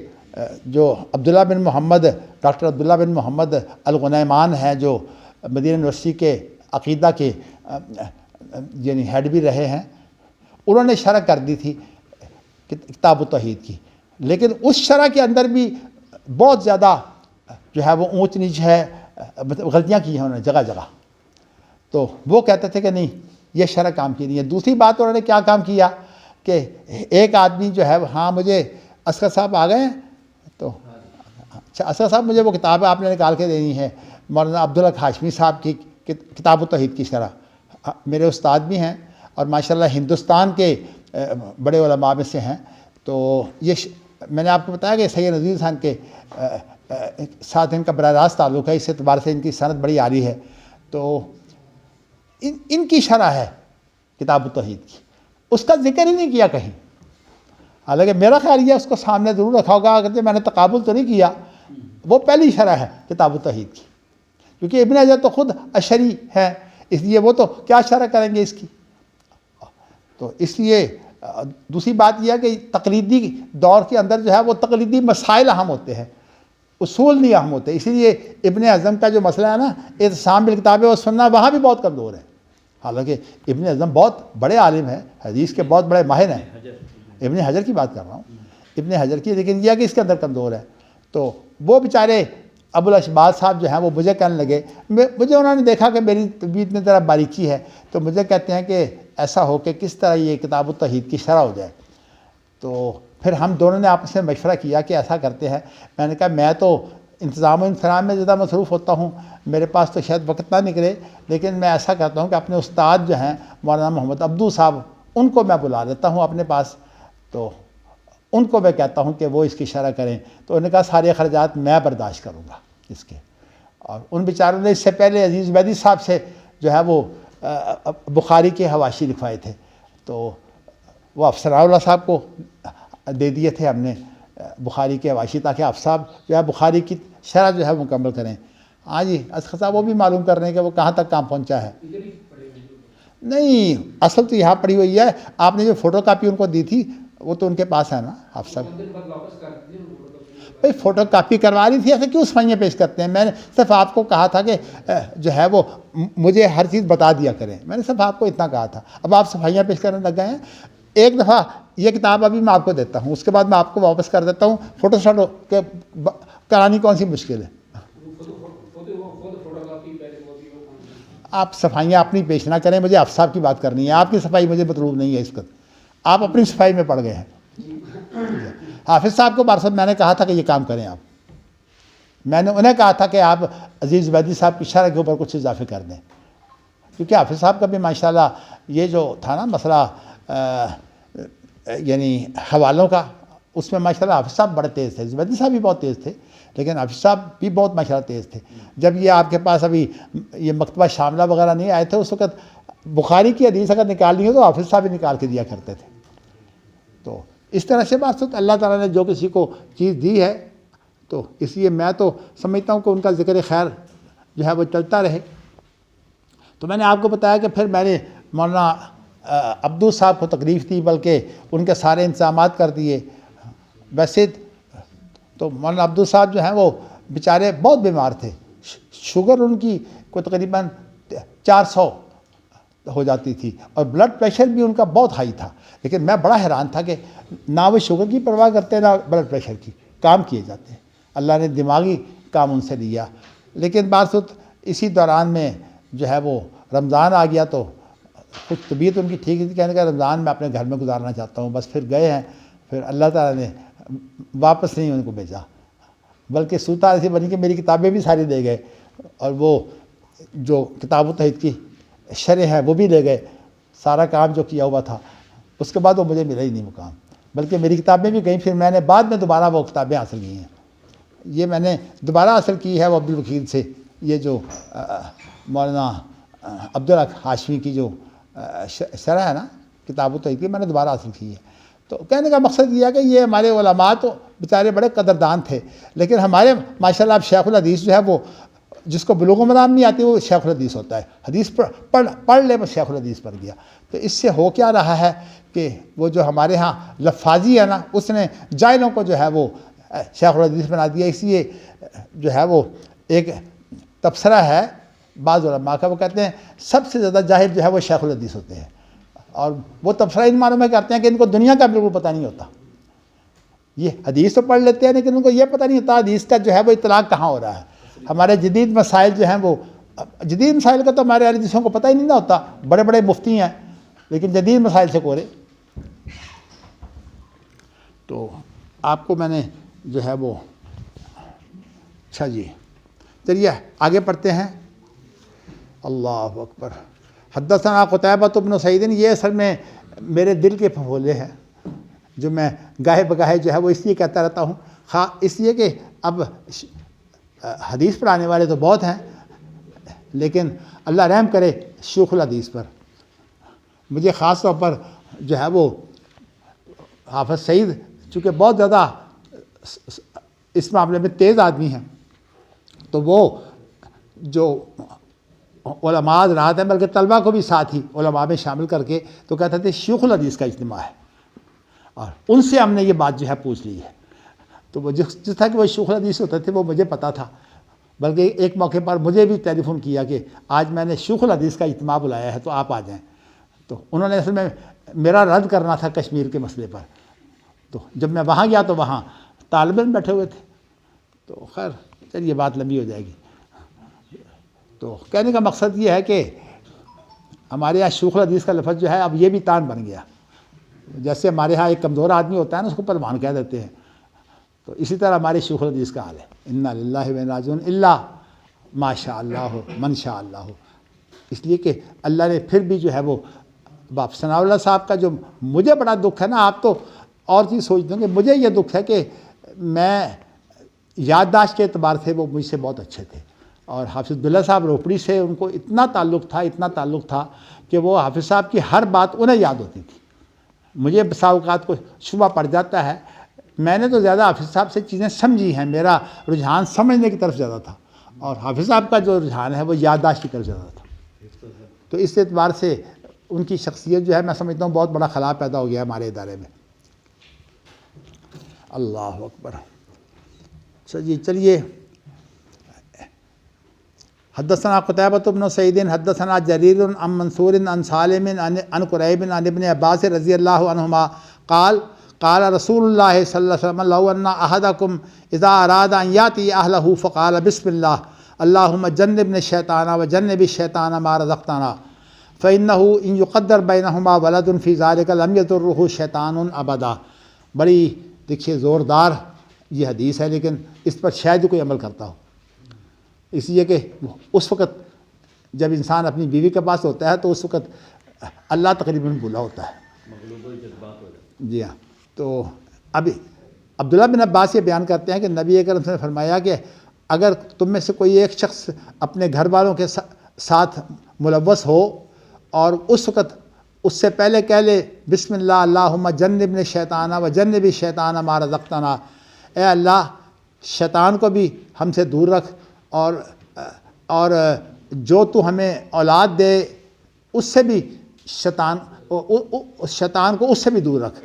جو عبداللہ بن محمد، ڈاکٹر عبداللہ بن محمد الغنیمان ہیں، جو مدینہ یونیورسٹی کے عقیدہ کے یعنی ہیڈ بھی رہے ہیں، انہوں نے شرح کر دی تھی کتاب التوحید کی. لیکن اس شرح کے اندر بھی بہت زیادہ جو ہے وہ اونچ نیچ ہے، غلطیاں کی ہیں انہوں نے جگہ جگہ. تو وہ کہتے تھے کہ نہیں یہ شرح کام کی نہیں ہے. دوسری بات انہوں نے کیا کام کیا کہ ایک آدمی جو ہے ہاں مجھے اصغر صاحب آ گئے ہیں، تو اچھا اصغر صاحب مجھے وہ کتاب آپ نے نکال کے دینی ہے، مولانا عبدالحق ہاشمی صاحب کی کتاب التوحید کی شرح. میرے استاد بھی ہیں اور ماشاءاللہ ہندوستان کے بڑے علماء میں سے ہیں. تو یہ میں نے آپ کو بتایا کہ سید نذیر خان کے ساتھ ان کا براہ راست تعلق ہے، اس اعتبار سے ان کی سند بڑی عالی ہے. تو ان کی شرح ہے کتاب التوحید کی، اس کا ذکر ہی نہیں کیا کہیں. حالانکہ میرا خیال یہ اس کو سامنے ضرور رکھا ہوگا، اگرچہ میں نے تقابل تو نہیں کیا. وہ پہلی شرح ہے کتاب التوحید کی، کیونکہ ابن حجر تو خود اشعری ہے، اس لیے وہ تو کیا شرح کریں گے اس کی. تو اس لیے دوسری بات یہ ہے کہ تقلیدی دور کے اندر جو ہے وہ تقلیدی مسائل اہم ہوتے ہیں، اصول نہیں اہم ہوتے. اسی لیے ابن حزم کا جو مسئلہ ہے نا اعتصام بالکتاب و سنہ، وہاں بھی بہت کمزور ہے. حالانکہ ابن حزم بہت بڑے عالم ہیں، حدیث کے بہت بڑے ماہر ہیں. ابن حجر کی بات کر رہا ہوں، ابن حجر کی، لیکن یہ کہ اس کے اندر کمزور ہے. تو وہ بیچارے ابوالاشبال صاحب جو ہیں وہ مجھے کہنے لگے، مجھے انہوں نے دیکھا کہ میری طبیعت میں ذرا باریکی ہے، تو مجھے کہتے ہیں کہ ایسا ہو کہ کس طرح یہ کتاب التوحید کی شرح ہو جائے. تو پھر ہم دونوں نے آپس میں مشورہ کیا کہ ایسا کرتے ہیں. میں نے کہا میں تو انتظام و انفرام میں زیادہ مصروف ہوتا ہوں، میرے پاس تو شاید وقت نہ نکلے، لیکن میں ایسا کرتا ہوں کہ اپنے استاد جو ہیں مولانا محمد عبدو صاحب، ان کو میں بلا لیتا ہوں اپنے پاس، تو ان کو میں کہتا ہوں کہ وہ اس کی شرح کریں. تو انہوں نے کہا سارے اخراجات میں برداشت کروں گا اس کے. اور ان بیچاروں نے اس سے پہلے عزیز عبیدی صاحب سے جو ہے وہ بخاری کے حواشی لکھوائے تھے، تو وہ افسر اللہ صاحب کو دے دیے تھے ہم نے بخاری کے حواشی، تاکہ آپ صاحب جو ہے بخاری کی شرح جو ہے مکمل کریں. ہاں جی اصغر صاحب وہ بھی معلوم کر رہے ہیں کہ وہ کہاں تک کام پہنچا ہے. نہیں اصل تو یہاں پڑی ہوئی ہے، آپ نے جو فوٹو کاپی ان کو دی تھی وہ تو ان کے پاس ہے نا. آپ صاحب بھائی فوٹو کاپی کروا رہی تھی، ایسے کیوں صفائیاں پیش کرتے ہیں؟ میں نے صرف آپ کو کہا تھا کہ جو ہے وہ مجھے ہر چیز بتا دیا کریں، میں نے صرف آپ کو اتنا کہا تھا. اب آپ صفائیاں پیش کرنے لگ گئے ہیں. ایک دفعہ یہ کتاب ابھی میں آپ کو دیتا ہوں، اس کے بعد میں آپ کو واپس کر دیتا ہوں. فوٹو شاٹو کے کرانی کون سی مشکل ہے؟ آپ صفائیاں اپنی پیش نہ کریں، مجھے حافظ صاحب کی بات کرنی ہے. آپ کی صفائی مجھے مطلوب نہیں ہے اس وقت، آپ اپنی صفائی میں پڑ گئے ہیں. حافظ صاحب کو بارسد میں نے کہا تھا کہ یہ کام کریں آپ. میں نے انہیں کہا تھا کہ آپ عزیز عبیدی صاحب کی شرح کے اوپر کچھ اضافے کر دیں، کیونکہ حافظ صاحب کا بھی ماشاءاللہ یہ جو تھا نا مسئلہ یعنی حوالوں کا، اس میں ماشاءاللہ حافظ صاحب بڑے تیز تھے. عبیدی صاحب بھی بہت تیز تھے، لیکن حافظ صاحب بھی بہت ماشاءاللہ تیز تھے. جب یہ آپ کے پاس ابھی یہ مکتبہ شاملہ وغیرہ نہیں آئے تھے، اس وقت بخاری کی حدیث اگر نکالنی ہو تو حافظ صاحب ہی نکال کے دیا کرتے تھے. تو اس طرح سے بات اللہ تعالیٰ نے جو کسی کو چیز دی ہے تو اس لیے میں تو سمجھتا ہوں کہ ان کا ذکر خیر جو ہے وہ چلتا رہے۔ تو میں نے آپ کو بتایا کہ پھر میں نے مولانا عبدو صاحب کو تکلیف دی، بلکہ ان کے سارے انتظامات کر دیے۔ ویسے تو مولانا عبدو صاحب جو ہیں وہ بیچارے بہت بیمار تھے، شوگر ان کی کوئی تقریباً 400 ہو جاتی تھی، اور بلڈ پریشر بھی ان کا بہت ہائی تھا، لیکن میں بڑا حیران تھا کہ نہ وہ شوگر کی پرواہ کرتے نہ بلڈ پریشر کی، کام کیے جاتے ہیں۔ اللہ نے دماغی کام ان سے لیا، لیکن بات اسی دوران میں جو ہے وہ رمضان آ گیا، تو کچھ طبیعت ان کی ٹھیک نہیں تھی، کہنے کا رمضان میں اپنے گھر میں گزارنا چاہتا ہوں، بس پھر گئے ہیں۔ پھر اللہ تعالیٰ نے واپس نہیں ان کو بھیجا، بلکہ سوتا ایسی بنی کہ میری کتابیں بھی ساری لے گئے، اور وہ جو کتاب و توحید کی شرح ہے وہ بھی لے گئے، سارا کام جو کیا ہوا تھا۔ اس کے بعد وہ مجھے ملا ہی نہیں مقام، بلکہ میری کتابیں بھی گئیں۔ پھر میں نے بعد میں دوبارہ وہ کتابیں حاصل کی ہیں، یہ میں نے دوبارہ حاصل کی ہے وہ عبدالوکیل سے، یہ جو مولانا عبدالحق ہاشمی کی جو شرح ہے نا کتاب و توحید کی، میں نے دوبارہ حاصل کی ہے۔ تو کہنے کا مقصد یہ ہے کہ یہ ہمارے علماء تو بیچارے بڑے قدردان تھے، لیکن ہمارے ماشاءاللہ اب شیخ الحدیث جو ہے وہ جس کو بلوغ المرام نہیں آتی وہ شیخ الحدیث ہوتا ہے، حدیث پڑھ لے بس شیخ الحدیث پڑھ گیا۔ تو اس سے ہو کیا رہا ہے کہ وہ جو ہمارے ہاں لفاظی ہے نا، اس نے جاہلوں کو جو ہے وہ شیخ الحدیث بنا دیا۔ اس لیے جو ہے وہ ایک تبصرہ ہے بعض علماء کا، وہ کہتے ہیں سب سے زیادہ جاہل جو ہے وہ شیخ الحدیث ہوتے ہیں، اور وہ تبصرہ ان معنوں میں کرتے ہیں کہ ان کو دنیا کا بالکل پتہ نہیں ہوتا۔ یہ حدیث تو پڑھ لیتے ہیں لیکن ان کو یہ پتہ نہیں ہوتا حدیث کا جو ہے وہ اطلاق کہاں ہو رہا ہے۔ ہمارے جدید مسائل جو ہیں وہ جدید مسائل کا تو ہمارے اہل حدیثوں کو پتہ ہی نہیں نہ ہوتا، بڑے بڑے مفتی ہیں لیکن جدید مسائل سے کورے۔ تو آپ کو میں نے جو ہے وہ اچھا جی چلیے آگے پڑھتے ہیں۔ اللہ اکبر۔ حدثنا قتیبہ بن سعید، یہ اصل میں میرے دل کے پھپھولے ہیں جو میں گاہے بگاہے جو ہے وہ اس لیے کہتا رہتا ہوں، اس لیے کہ اب حدیث پڑھانے والے تو بہت ہیں، لیکن اللہ رحم کرے شیخ الحدیث پر۔ مجھے خاص طور پر جو ہے وہ حافظ سعید چونکہ بہت زیادہ اس معاملے میں تیز آدمی ہیں، تو وہ جو علماء حضرات ہیں بلکہ طلبہ کو بھی ساتھ ہی علماء میں شامل کر کے تو کہتے تھے شیخ الحدیث کا اجتماع ہے، اور ان سے ہم نے یہ بات جو ہے پوچھ لی ہے۔ تو وہ جس طرح کہ وہ شیخ الحدیث ہوتے تھے وہ مجھے پتہ تھا، بلکہ ایک موقع پر مجھے بھی ٹیلی فون کیا کہ آج میں نے شیخ الحدیث کا اجتماع بلایا ہے تو آپ آ جائیں۔ تو انہوں نے اصل میں میرا رد کرنا تھا کشمیر کے مسئلے پر، تو جب میں وہاں گیا تو وہاں طالب علم بیٹھے ہوئے تھے، تو خیر چلیے بات لمبی ہو جائے گی۔ تو کہنے کا مقصد یہ ہے کہ ہمارے یہاں شیخ الحدیث کا لفظ جو ہے اب یہ بھی تان بن گیا، جیسے ہمارے ہاں ایک کمزور آدمی ہوتا ہے نا اس کو پہلوان کہہ دیتے ہیں، تو اسی طرح ہمارے شیخ الحدیث کا حال ہے۔ انا للہ و انا راجعون الا ما شاء اللہ من شاء اللہ، اس لیے کہ اللہ نے پھر بھی جو ہے وہ باپ ثناء اللہ صاحب کا جو مجھے بڑا دکھ ہے نا، آپ تو اور چیز سوچ دیں گے، مجھے یہ دکھ ہے کہ میں یادداشت کے اعتبار سے وہ مجھ سے بہت اچھے تھے، اور حافظ عبداللہ صاحب روپڑی سے ان کو اتنا تعلق تھا کہ وہ حافظ صاحب کی ہر بات انہیں یاد ہوتی تھی۔ مجھے بسا اوقات کو شبہ پڑ جاتا ہے، میں نے تو زیادہ حافظ صاحب سے چیزیں سمجھی ہیں، میرا رجحان سمجھنے کی طرف زیادہ تھا، اور حافظ صاحب کا جو رجحان ہے وہ یادداشت کی طرف زیادہ تھا۔ تو اس اعتبار سے ان کی شخصیت جو ہے میں سمجھتا ہوں بہت بڑا خلا پیدا ہو گیا ہمارے ادارے میں۔ اللہ اکبر۔ چلیے حدثنا قتیبہ بن سعید حدثنا جریر عن منصور عن سالم عن قریب عن ابن عباس رضی اللہ عنہما قال قال رسول اللہ صلی اللہ علیہ وسلم لو ان احدکم اذا اراد ان یاتی اہلہ فقال بسم اللہ اللہم جنبنا الشیطان وجنب الشیطان ما رزقتنا فإنه ان يقدر بینہما ولد فی ذلک لم یضرہ شیطان ابدا۔ بڑی دیکھیے زوردار یہ حدیث ہے، لیکن اس پر شاید کوئی عمل کرتا ہو، اس لیے کہ اس وقت جب انسان اپنی بیوی کے پاس ہوتا ہے تو اس وقت اللہ تقریباً بھولا ہوتا ہے، مغلوب الجذبات ہو جاتا ہے۔ جی ہاں۔ تو اب عبداللہ بن عباس یہ بیان کرتے ہیں کہ نبی اکرم صلی اللہ علیہ وسلم نے فرمایا کہ اگر تم میں سے کوئی ایک شخص اپنے گھر والوں کے ساتھ ملوث ہو اور اس وقت اس سے پہلے کہہ لے بسم اللہ اللہم جنبنا الشیطان وجنب الشیطان ما رزقتنا، اے اللہ شیطان کو بھی ہم سے دور رکھ، اور جو تو ہمیں اولاد دے اس سے بھی شیطان کو اس سے بھی دور رکھ۔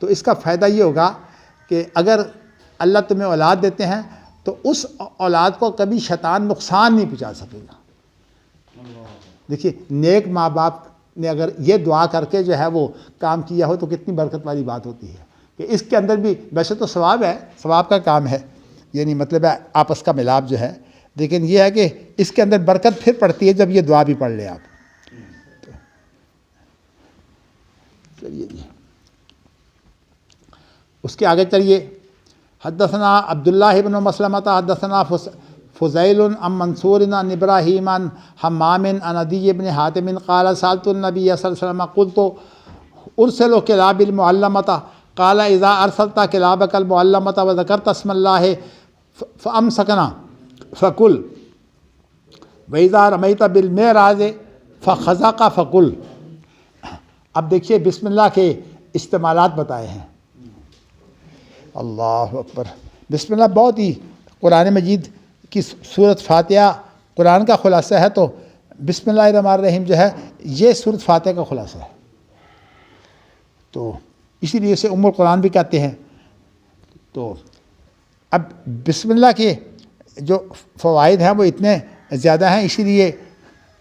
تو اس کا فائدہ یہ ہوگا کہ اگر اللہ تمہیں اولاد دیتے ہیں تو اس اولاد کو کبھی شیطان نقصان نہیں پہنچا سکے گا۔ دیکھیے نیک ماں باپ نے اگر یہ دعا کر کے جو ہے وہ کام کیا ہو تو کتنی برکت والی بات ہوتی ہے، کہ اس کے اندر بھی ویسے تو ثواب ہے، ثواب کا کام ہے، یعنی مطلب ہے آپس کا ملاپ جو ہے، لیکن یہ ہے کہ اس کے اندر برکت پھر پڑتی ہے جب یہ دعا بھی پڑھ لیں آپ۔ چلیے جی اس کے آگے چلیے۔ حدثنا عبداللہ بن مسلمۃ حدثنا فضیل عن منصور عن ابراہیم عن حمام عن عدی بن حاتم قال سألت النبی صلی اللہ علیہ وسلم قلت ارسل کلاب المعلمۃ قال اذا ارسلت کلابک المعلمۃ وذکرت اسم اللہ فامسکنا فکل واذا رمیت بالمعراج فخزق فکل۔ اب دیکھیے بسم اللہ کے استعمالات بتائے ہیں۔ اللہ اکبر، بسم اللہ بہت ہی قرآن مجید کی سورۃ فاتحہ قرآن کا خلاصہ ہے، تو بسم اللہ الرحمن الرحیم جو ہے یہ سورۃ فاتحہ کا خلاصہ ہے، تو اسی لیے اسے ام القرآن بھی کہتے ہیں۔ تو اب بسم اللہ کے جو فوائد ہیں وہ اتنے زیادہ ہیں، اسی لیے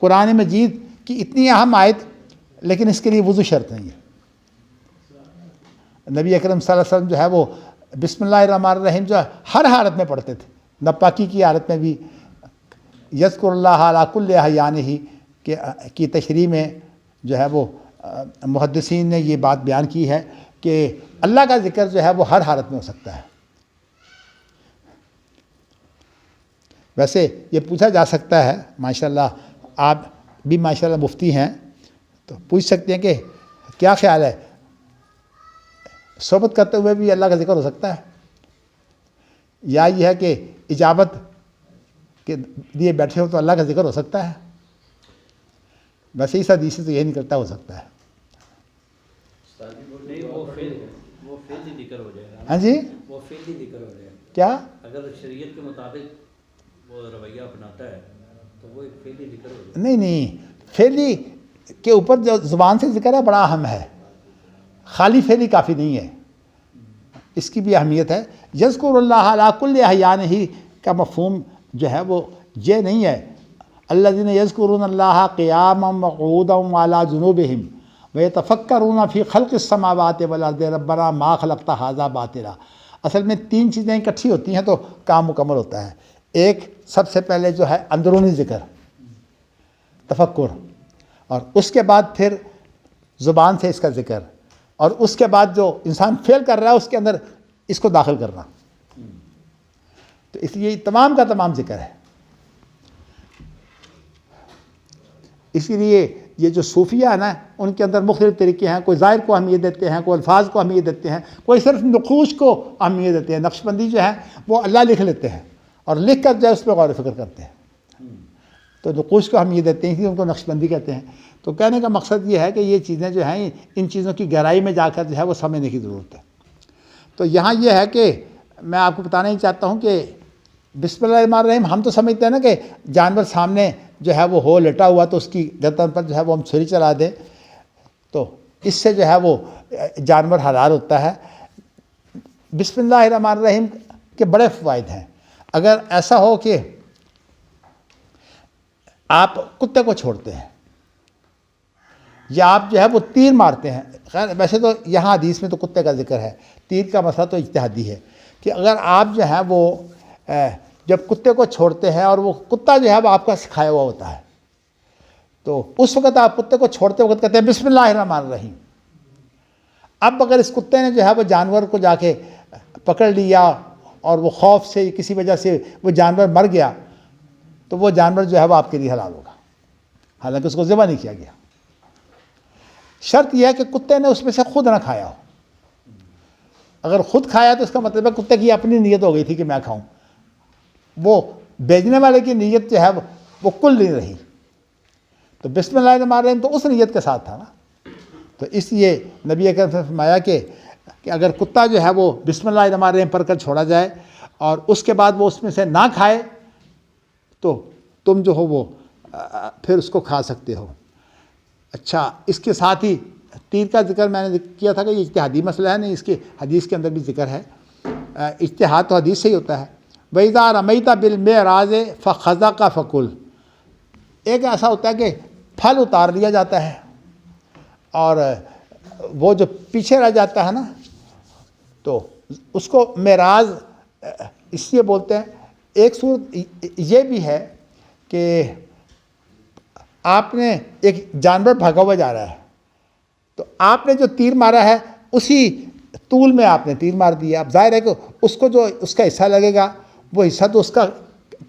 قرآن مجید کی اتنی اہم آیت، لیکن اس کے لیے وضو شرط نہیں ہے۔ نبی اکرم صلی اللہ علیہ وسلم جو ہے وہ بسم اللہ الرحمن الرحیم جو ہے ہر حالت میں پڑھتے تھے، ناپاکی کی حالت میں بھی۔ یذکر اللہ علی کل احیانہ کی تشریح میں جو ہے وہ محدثین نے یہ بات بیان کی ہے کہ اللہ کا ذکر جو ہے وہ ہر حالت میں ہو سکتا ہے۔ ویسے یہ پوچھا جا سکتا ہے، ماشاءاللہ آپ بھی ماشاءاللہ مفتی ہیں، تو پوچھ سکتے ہیں کہ کیا خیال ہے صحبت کرتے ہوئے بھی اللہ کا ذکر ہو سکتا ہے، یا یہ ہے کہ اجابت کے لیے بیٹھے ہو تو اللہ کا ذکر ہو سکتا ہے؟ ویسے اس حدیث سے تو یہ نہیں کرتا ہو سکتا ہے۔ نہیں وہ فعل ہی ذکر ہو جائے گا۔ ہاں جی وہ فعل ہی ذکر ہو جائے گا۔ کیا؟ اگر شریعت کے مطابق وہ رویہ اپناتا ہے تو وہ ایک فعل ہی ذکر ہو جائے گا۔ نہیں، فعلی کے اوپر جو زبان سے ذکر ہے بڑا اہم ہے، خالی فعلی کافی نہیں ہے، اس کی بھی اہمیت ہے۔ یذکر اللہ علی کل احیانہ کا مفہوم جو ہے وہ یہ نہیں ہے الذین یذکرون اللہ قیاما وقعودا وعلی جنوبہم ویتفکرون فی خلق السماوات والارض ربنا ما خلقت ھذا باطلا۔ اصل میں تین چیزیں اکٹھی ہوتی ہیں تو کام مکمل ہوتا ہے۔ ایک سب سے پہلے جو ہے اندرونی ذکر، تفکر، اور اس کے بعد پھر زبان سے اس کا ذکر، اور اس کے بعد جو انسان فعل کر رہا ہے اس کے اندر اس کو داخل کرنا، تو اس لیے تمام کا تمام ذکر ہے۔ اسی لیے یہ جو صوفیہ ہیں نا ان کے اندر مختلف طریقے ہیں، کوئی ظاہر کو اہمیت دیتے ہیں، کوئی الفاظ کو اہمیت دیتے ہیں، کوئی صرف نقوش کو اہمیت دیتے ہیں۔ نقش بندی جو ہے وہ اللہ لکھ لیتے ہیں اور لکھ کر جو ہے اس پہ غور و فکر کرتے ہیں، تو نقوش کو اہمیت دیتے ہیں، اس لیے ان کو نقش بندی کہتے ہیں۔ تو کہنے کا مقصد یہ ہے کہ یہ چیزیں جو ہیں ان چیزوں کی گہرائی میں جا کر جو ہے وہ سمجھنے کی ضرورت ہے۔ تو یہاں یہ ہے کہ میں آپ کو بتانا ہی چاہتا ہوں کہ بسم اللہ الرحمن الرحیم ہم تو سمجھتے ہیں نا کہ جانور سامنے جو ہے وہ ہو لٹا ہوا تو اس کی گردن پر جو ہے وہ ہم چھری چلا دیں تو اس سے جو ہے وہ جانور حلال ہوتا ہے۔ بسم اللہ الرحمن الرحیم کے بڑے فوائد ہیں۔ اگر ایسا ہو کہ آپ کتے کو چھوڑتے ہیں یا آپ جو ہے وہ تیر مارتے ہیں، خیر ویسے تو یہاں حدیث میں تو کتے کا ذکر ہے، تیر کا مسئلہ تو اجتہادی ہے، کہ اگر آپ جو ہے وہ جب کتے کو چھوڑتے ہیں اور وہ کتا جو ہے وہ آپ کا سکھایا ہوا ہوتا ہے تو اس وقت آپ کتے کو چھوڑتے وقت کہتے ہیں بسم اللہ الرحمن الرحیم۔ اب اگر اس کتے نے جو ہے وہ جانور کو جا کے پکڑ لیا اور وہ خوف سے کسی وجہ سے وہ جانور مر گیا تو وہ جانور جو ہے وہ آپ کے لیے حلال ہوگا، حالانکہ اس کو ذبح نہیں کیا گیا۔ شرط یہ ہے کہ کتے نے اس میں سے خود نہ کھایا ہو۔ اگر خود کھایا تو اس کا مطلب ہے کتے کی اپنی نیت ہو گئی تھی کہ میں کھاؤں، وہ بیچنے والے کی نیت جو ہے وہ کل نہیں رہی، تو بسم اللہ الرحمن الرحیم تو اس نیت کے ساتھ تھا نا۔ تو اس لیے نبی اکرم نے فرمایا کہ اگر کتا جو ہے وہ بسم اللہ الرحمن الرحیم پڑھ کر چھوڑا جائے اور اس کے بعد وہ اس میں سے نہ کھائے تو تم جو ہو وہ پھر اس کو کھا سکتے ہو۔ اچھا، اس کے ساتھ ہی تیر کا ذکر میں نے کیا تھا کہ یہ اجتہادی مسئلہ ہے، نہیں، اس کے حدیث کے اندر بھی ذکر ہے۔ اجتہاد تو حدیث سے ہی ہوتا ہے۔ وَإِذَا رَمَيْتَ بِالْمِعْرَاجِ فَخَزَقَ فَكُلْ، ایک ایسا ہوتا ہے کہ پھل اتار دیا جاتا ہے اور وہ جو پیچھے رہ جاتا ہے نا، تو اس کو معراج اس لیے بولتے ہیں۔ ایک صورت یہ بھی ہے کہ آپ نے ایک جانور بھاگا ہوا جا رہا ہے، تو آپ نے جو تیر مارا ہے اسی طول میں آپ نے تیر مار دیا۔ اب ظاہر ہے کہ اس کو جو اس کا حصہ لگے گا وہ حصہ تو اس کا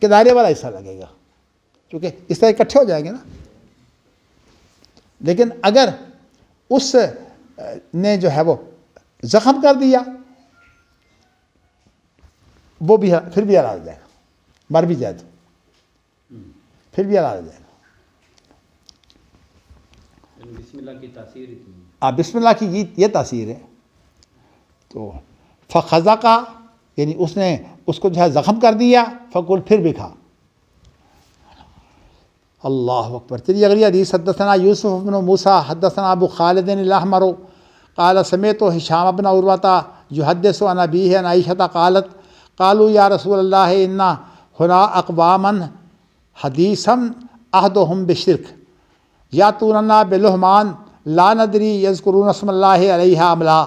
کنارے والا حصہ لگے گا، کیونکہ اس طرح اکٹھے ہو جائیں گے نا۔ لیکن اگر اس نے جو ہے وہ زخم کر دیا، وہ بھی پھر بھی حلال ہو جائے گا، مر بھی جائے تو پھر بھی حلال ہو جائے گا۔ بسم اللہ کی تاثیر اتنی بسم اللہ کی یہ تاثیر ہے۔ تو فخزقہ یعنی اس نے اس کو جو ہے زخم کر دیا، فکل پھر بھی کھا۔ اللہ اکبر۔ چلیے اگلی حدیث، حدثنا یوسف بن موسیٰ حدثنا ابو خالد الاحمر قال سمعت ہشام بن عروہ یحدث عن ابیہ عن عائشہ قالت قالوا یا رسول اللہ ان ہنا اقواما حدیثا احدهم بالشرک یاتوننا بلحمان لا ندری یذکرون اسم اللہ علیہا ام لا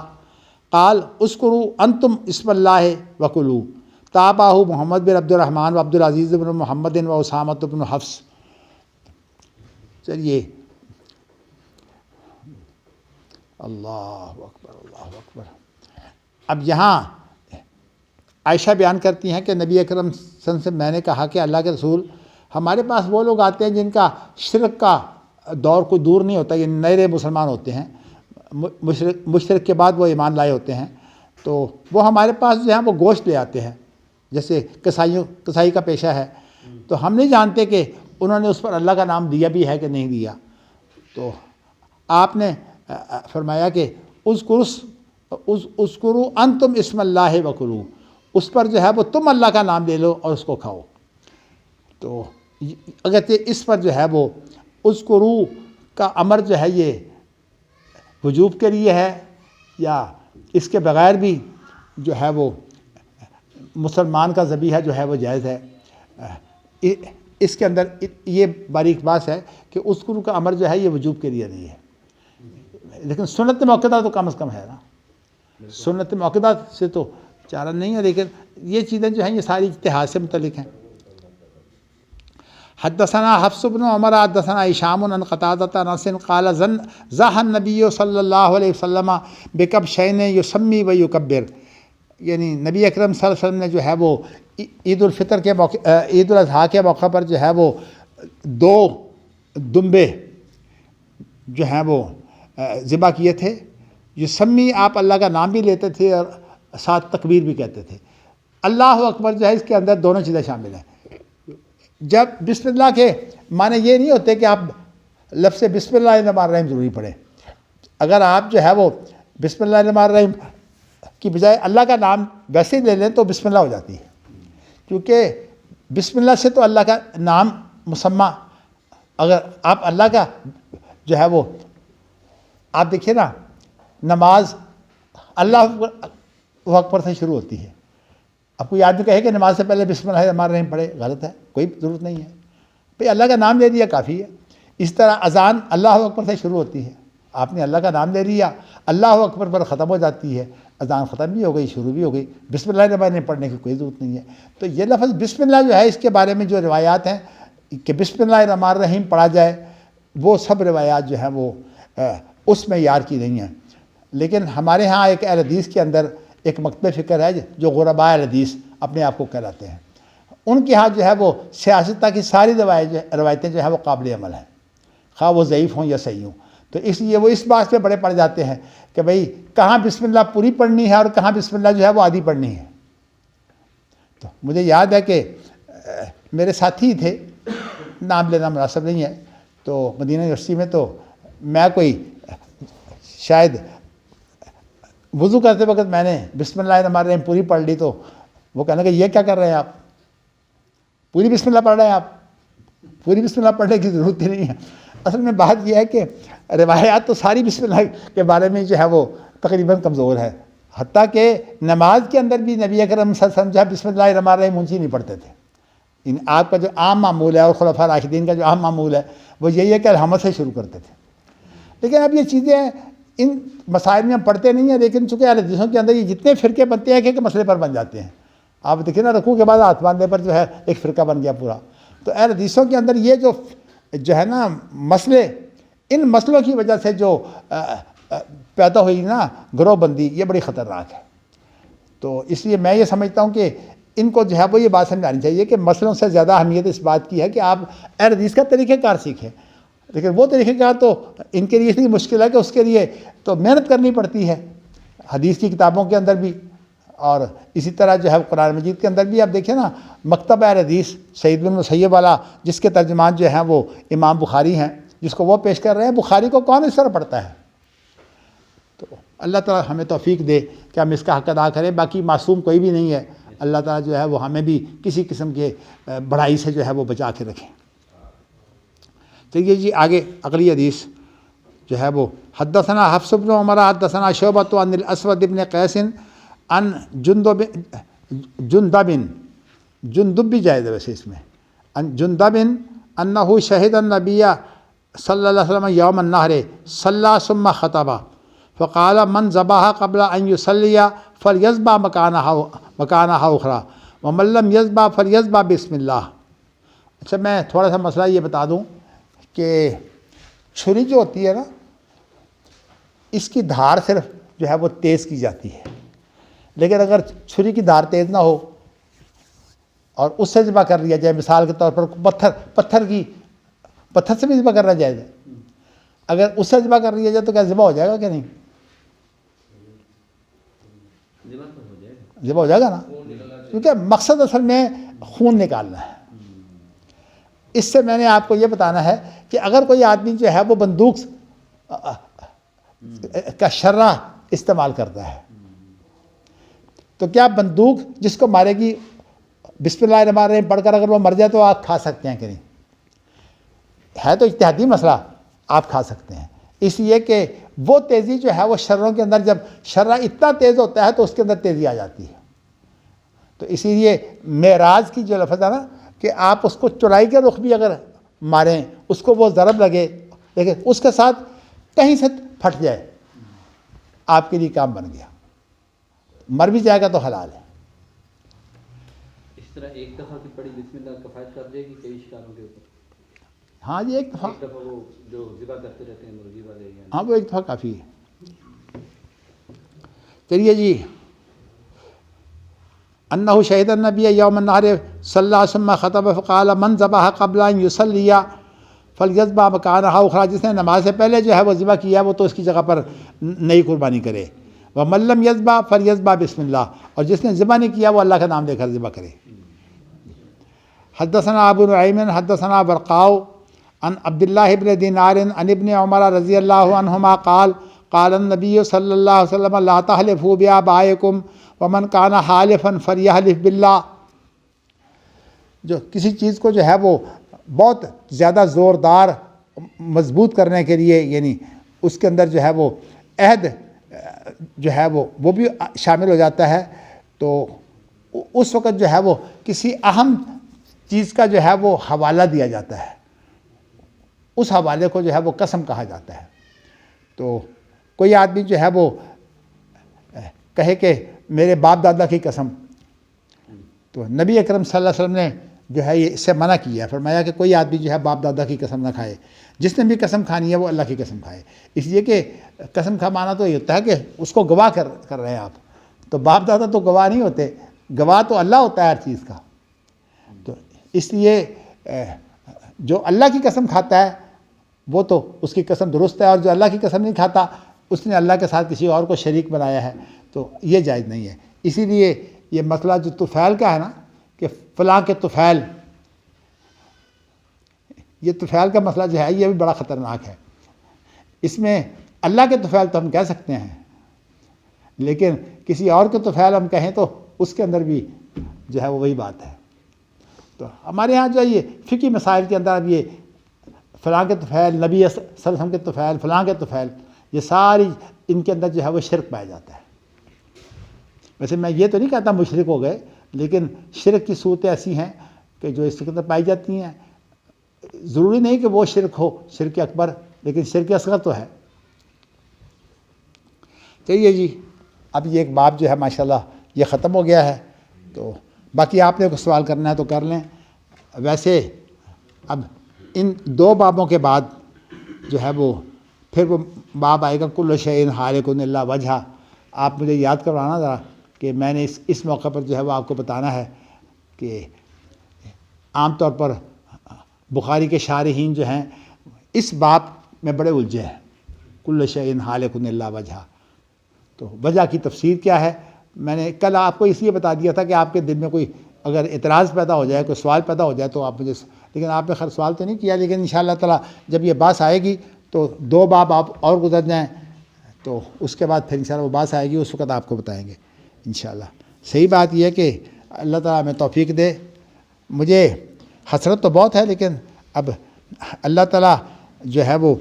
قال اذکروا انتم اسم اللہ وکلوا تابعہ محمد بن عبد الرحمن و عبد العزیز بن محمد و اسامۃ بن حفص۔ چلیے، اللہ اکبر اللہ اکبر۔ اب یہاں عائشہ بیان کرتی ہیں کہ نبی اکرم صلی اللہ علیہ وسلم سے میں نے کہا کہ اللہ کے رسول، ہمارے پاس وہ لوگ آتے ہیں جن کا شرک کا دور کوئی دور نہیں ہوتا، یہ نئے مسلمان ہوتے ہیں، مشرک کے بعد وہ ایمان لائے ہوتے ہیں، تو وہ ہمارے پاس جو ہیں وہ گوشت لے آتے ہیں، جیسے کسائی کا پیشہ ہے، تو ہم نہیں جانتے کہ انہوں نے اس پر اللہ کا نام دیا بھی ہے کہ نہیں دیا۔ تو آپ نے فرمایا کہ اذکروا انتم اسم اللہ وکلوا، اس پر جو ہے وہ تم اللہ کا نام لے لو اور اس کو کھاؤ۔ تو اگرچہ اس پر جو ہے وہ اذکروا کا امر جو ہے یہ وجوب کے لیے ہے، یا اس کے بغیر بھی جو ہے وہ مسلمان کا ذبیحہ جو ہے وہ جائز ہے۔ اس کے اندر یہ باریک بات ہے کہ اذکروا کا امر جو ہے یہ وجوب کے لیے نہیں ہے، لیکن سنت موقدہ تو کم از کم ہے نا، سنت موقدہ سے تو چارہ نہیں ہے، لیکن یہ چیزیں جو ہیں یہ ساری اجتہاد سے متعلق ہیں۔ حدثنا حفص بن عمر حدثنا ہشام عن قتادۃ عن انس قال زح النبی صلی اللہ علیہ وسلم بکبشین یسمی و یکبر، یعنی نبی اکرم صلی اللہ علیہ وسلم نے جو ہے وہ عید الفطر کے موقع، عید الاضحیٰ کے موقع پر جو ہے وہ 2 دمبے جو ہیں وہ ذبح کیے تھے۔ یسمی، آپ اللہ کا نام بھی لیتے تھے اور ساتھ تکبیر بھی کہتے تھے۔ اللہ اکبر جو ہے اس کے اندر دونوں چیزیں شامل ہیں۔ جب بسم اللہ کے معنی یہ نہیں ہوتے کہ آپ لفظ بسم اللہ الرحمن الرحیم ضروری پڑھیں۔ اگر آپ جو ہے وہ بسم اللہ الرحمن الرحیم کی بجائے اللہ کا نام ویسے ہی لے لیں تو بسم اللہ ہو جاتی ہے، کیونکہ بسم اللہ سے تو اللہ کا نام مسمى، اگر آپ اللہ کا جو ہے وہ، آپ دیکھیے نا، نماز اللہ اکبر سے شروع ہوتی ہے۔ اب کوئی آدمی کہے کہ نماز سے پہلے بسم اللہ الرحمن الرحیم پڑھے، غلط ہے، کوئی ضرورت نہیں ہے، بھئی اللہ کا نام لے لیا کافی ہے۔ اس طرح اذان اللہ اکبر سے شروع ہوتی ہے، آپ نے اللہ کا نام لے لیا، اللہ اکبر پر ختم ہو جاتی ہے، اذان ختم بھی ہو گئی، شروع بھی ہو گئی، بسم اللہ الرحمن الرحیم پڑھنے کی کوئی ضرورت نہیں ہے۔ تو یہ لفظ بسم اللہ جو ہے اس کے بارے میں جو روایات ہیں کہ بسم اللہ الرحمن الرحیم پڑھا جائے، وہ سب روایات جو ہیں وہ اس میں یار کی نہیں ہیں۔ لیکن ہمارے ہاں ایک اہل حدیث کے اندر ایک مکتب فکر ہے جو غرباء اہل حدیث اپنے آپ کو کہلاتے ہیں، ان کے ہاں جو ہے وہ سیاستہ کی ساری روایتیں جو ہیں وہ قابل عمل ہیں، خواہ وہ ضعیف ہوں یا صحیح ہوں۔ تو اس لیے وہ اس بات پہ بڑے پڑ جاتے ہیں کہ بھئی کہاں بسم اللہ پوری پڑھنی ہے اور کہاں بسم اللہ جو ہے وہ آدھی پڑھنی ہے۔ تو مجھے یاد ہے کہ میرے ساتھی تھے، نام لینا مناسب نہیں ہے، تو مدینہ یونیورسٹی میں، تو میں کوئی شاید وضو کرتے وقت میں نے بسم اللہ الرحمن الرحیم پوری پڑھ لی، تو وہ کہنے کہ یہ کیا کر رہے ہیں آپ، پوری بسم اللہ پڑھ رہے ہیں آپ، پوری بسم اللہ پڑھنے کی ضرورت ہی نہیں ہے۔ اصل میں بات یہ ہے کہ روایات تو ساری بسم اللہ کے بارے میں جو ہے وہ تقریباً کمزور ہے، حتیٰ کہ نماز کے اندر بھی نبی اکرم صلی اللہ علیہ وسلم جو ہے بسم اللہ الرحمن الرحیم اونچی نہیں پڑھتے تھے۔ آپ کا جو عام معمول ہے اور خلفاء راشدین کا جو عام معمول ہے وہ یہی ہے کہ الحمد سے شروع کرتے تھے۔ لیکن اب یہ چیزیں ان مسائل میں ہم پڑھتے نہیں ہیں، لیکن چونکہ اہل حدیثوں کے اندر یہ جتنے فرقے بنتے ہیں کہ مسئلے پر بن جاتے ہیں۔ آپ دیکھیں نا، رکوع کے بعد ہاتھ باندھنے پر جو ہے ایک فرقہ بن گیا پورا۔ تو اہل حدیثوں کے اندر یہ جو ہے نا مسئلے، ان مسئلوں کی وجہ سے جو پیدا ہوئی نا گروہ بندی، یہ بڑی خطرناک ہے۔ تو اس لیے میں یہ سمجھتا ہوں کہ ان کو جو ہے وہ یہ بات سمجھ آنی چاہیے کہ مسئلوں سے زیادہ اہمیت اس بات کی ہے کہ آپ اہل حدیث کا طریقہ کار سیکھیں۔ لیکن وہ طریقہ کار تو ان کے لیے اتنی مشکل ہے کہ اس کے لیے تو محنت کرنی پڑتی ہے، حدیث کی کتابوں کے اندر بھی اور اسی طرح جو ہے قرآن مجید کے اندر بھی۔ آپ دیکھیں نا، مکتب اہل حدیث سعید بن مسیب والا، جس کے ترجمان جو ہیں وہ امام بخاری ہیں، جس کو وہ پیش کر رہے ہیں، بخاری کو کون اس طرح پڑھتا ہے؟ تو اللہ تعالیٰ ہمیں توفیق دے کہ ہم اس کا حق ادا کریں۔ باقی معصوم کوئی بھی نہیں ہے، اللہ تعالیٰ جو ہے وہ ہمیں بھی کسی قسم کے بڑائی سے جو ہے وہ بچا کے رکھیں۔ چلیے جی آگے اگلی حدیث جو ہے وہ حدثنا حفص بن عمر حدثنا شعبۃ عن الاسود بن قیس عن جندب بھی جائز ہے ویسے اس میں، عن جندب انہ شہد النبی صلی اللہ علیہ وسلم یوم النحر صلی ثم خطب فقال من ذبح قبل ان یصلی فلیذبح مکانہا اخری ومن لم یذبح فلیذبح بسم اللہ۔ اچھا میں تھوڑا سا مسئلہ یہ بتا دوں کہ چھری جو ہوتی ہے نا، اس کی دھار صرف جو ہے وہ تیز کی جاتی ہے، لیکن اگر چھری کی دھار تیز نہ ہو اور اس سے ذبح کر لیا جائے، مثال کے طور پر پتھر سے بھی ذبح کرنا جائز ہے، اگر اس سے ذبح کر لیا جائے تو کیا ذبح ہو جائے گا کہ نہیں؟ ذبح ہو جائے گا نا، کیونکہ مقصد اصل میں خون نکالنا ہے۔ اس سے میں نے آپ کو یہ بتانا ہے کہ اگر کوئی آدمی جو ہے وہ بندوق کا شرہ استعمال کرتا ہے تو کیا بندوق جس کو مارے گی بسم اللہ الرحمن الرحیم پڑھ کر اگر وہ مر جائے تو آپ کھا سکتے ہیں کہ نہیں؟ ہے تو اجتہادی مسئلہ، آپ کھا سکتے ہیں، اس لیے کہ وہ تیزی جو ہے وہ شروں کے اندر، جب شرہ اتنا تیز ہوتا ہے تو اس کے اندر تیزی آ جاتی ہے۔ تو اسی لیے معراج کی جو لفظ ہے نا کہ آپ اس کو چورائی کے رخ بھی اگر ماریں، اس کو وہ ضرب لگے لیکن اس کے ساتھ کہیں سے پھٹ جائے، آپ کے لیے کام بن گیا، مر بھی جائے گا تو حلال ہے۔ اس طرح ایک دفعہ کی پڑھی بسم اللہ کفایت کر جائے گی کئی شکاروں کے اوپر؟ ہاں جی ایک دفعہ وہ جو ذبح کرتے رہتے ہیں مرغی والے، ہاں وہ ایک دفعہ کافی ہے۔ چلیے جی، انہ شہد النبی یوم النحر صلی ثم خطب فقال من ذبح قبل ان یصلی فلیذبح مکانہا اخری، جس نے نماز سے پہلے جو ہے وہ ذبح کیا وہ تو اس کی جگہ پر نئی قربانی کرے، ومن لم یذبح فلیذبح بسم اللہ، اور جس نے ذبح نہیں کیا وہ اللہ کا نام لے کر ذبح کرے۔ حدثنا ابو نعیم حدثنا برقاء عن عبد اللہ بن دینار عن ابن عمر رضی اللہ عنہما قال قال النبی صلی اللہ علیہ وسلم لا تحلفوا بآبائکم ومن کان حالفا فلیحلف باللہ۔ جو کسی چیز کو جو ہے وہ بہت زیادہ زوردار مضبوط کرنے کے لیے، یعنی اس کے اندر جو ہے وہ عہد جو ہے وہ بھی شامل ہو جاتا ہے، تو اس وقت جو ہے وہ کسی اہم چیز کا جو ہے وہ حوالہ دیا جاتا ہے، اس حوالے کو جو ہے وہ قسم کہا جاتا ہے۔ تو کوئی آدمی جو ہے وہ کہے کہ میرے باپ دادا کی قسم، تو نبی اکرم صلی اللہ علیہ وسلم نے جو ہے یہ اس سے منع کیا ہے، فرمایا کہ کوئی آدمی جو ہے باپ دادا کی قسم نہ کھائے، جس نے بھی قسم کھانی ہے وہ اللہ کی قسم کھائے، اس لیے کہ قسم کھا مانا تو یہ ہوتا ہے کہ اس کو گواہ کر رہے ہیں آپ، تو باپ دادا تو گواہ نہیں ہوتے، گواہ تو اللہ ہوتا ہے ہر چیز کا۔ تو اس لیے جو اللہ کی قسم کھاتا ہے وہ تو اس کی قسم درست ہے، اور جو اللہ کی قسم نہیں کھاتا اس نے اللہ کے ساتھ کسی اور کو شریک بنایا ہے، تو یہ جائز نہیں ہے۔ اسی لیے یہ مسئلہ جو طفیل کا ہے نا کہ فلاں کے طفیل، یہ طفیل کا مسئلہ جو ہے یہ بھی بڑا خطرناک ہے۔ اس میں اللہ کے طفیل تو ہم کہہ سکتے ہیں، لیکن کسی اور کے طفیل ہم کہیں تو اس کے اندر بھی جو ہے وہ وہی بات ہے. تو ہمارے ہاں جو ہے یہ فقہی مسائل کے اندر اب یہ فلاں کے طفیل، نبی صلی اللہ علیہ وسلم کے طفیل، فلاں کے طفیل، یہ ساری ان کے اندر جو ہے وہ شرک پایا جاتا ہے. ویسے میں یہ تو نہیں کہتا مشرک ہو گئے، لیکن شرک کی صورتیں ایسی ہیں کہ جو اس کے اندر پائی جاتی ہیں. ضروری نہیں کہ وہ شرک ہو شرک اکبر، لیکن شرک اصغر تو ہے. چلیے جی، اب یہ ایک باب جو ہے ماشاءاللہ یہ ختم ہو گیا ہے. تو باقی آپ نے کوئی سوال کرنا ہے تو کر لیں. ویسے اب ان 2 بابوں کے بعد جو ہے وہ پھر وہ باب آئے گا کل شیء ہالک الا وجہہ. آپ مجھے یاد کروانا ذرا کہ میں نے اس موقع پر جو ہے وہ آپ کو بتانا ہے کہ عام طور پر بخاری کے شارحین جو ہیں اس باب میں بڑے الجھے ہیں، کل شیء ہالک الا وجہہ. تو وجہ کی تفسیر کیا ہے؟ میں نے کل آپ کو اس لیے بتا دیا تھا کہ آپ کے دل میں کوئی اگر اعتراض پیدا ہو جائے، کوئی سوال پیدا ہو جائے تو آپ مجھے، لیکن آپ نے خیر سوال تو نہیں کیا. لیکن انشاءاللہ تعالیٰ جب یہ بات آئے گی تو 2 باب آپ اور گزر جائیں تو اس کے بعد پھر انشاءاللہ وہ بات آئے گی، اس وقت آپ کو بتائیں گے انشاءاللہ. صحیح بات یہ ہے کہ اللہ تعالیٰ ہمیں توفیق دے. مجھے حسرت تو بہت ہے، لیکن اب اللہ تعالیٰ جو ہے وہ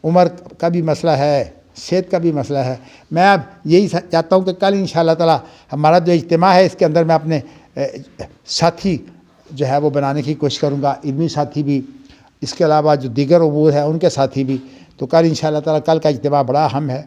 عمر کا بھی مسئلہ ہے، صحت کا بھی مسئلہ ہے. میں اب یہی چاہتا ہوں کہ کل انشاءاللہ تعالیٰ ہمارا جو اجتماع ہے اس کے اندر میں اپنے ساتھی جو ہے وہ بنانے کی کوشش کروں گا، علمی ساتھی بھی، اس کے علاوہ جو دیگر امور ہیں ان کے ساتھی بھی. تو کل انشاءاللہ تعالیٰ کل کا اجتماع بڑا اہم ہے.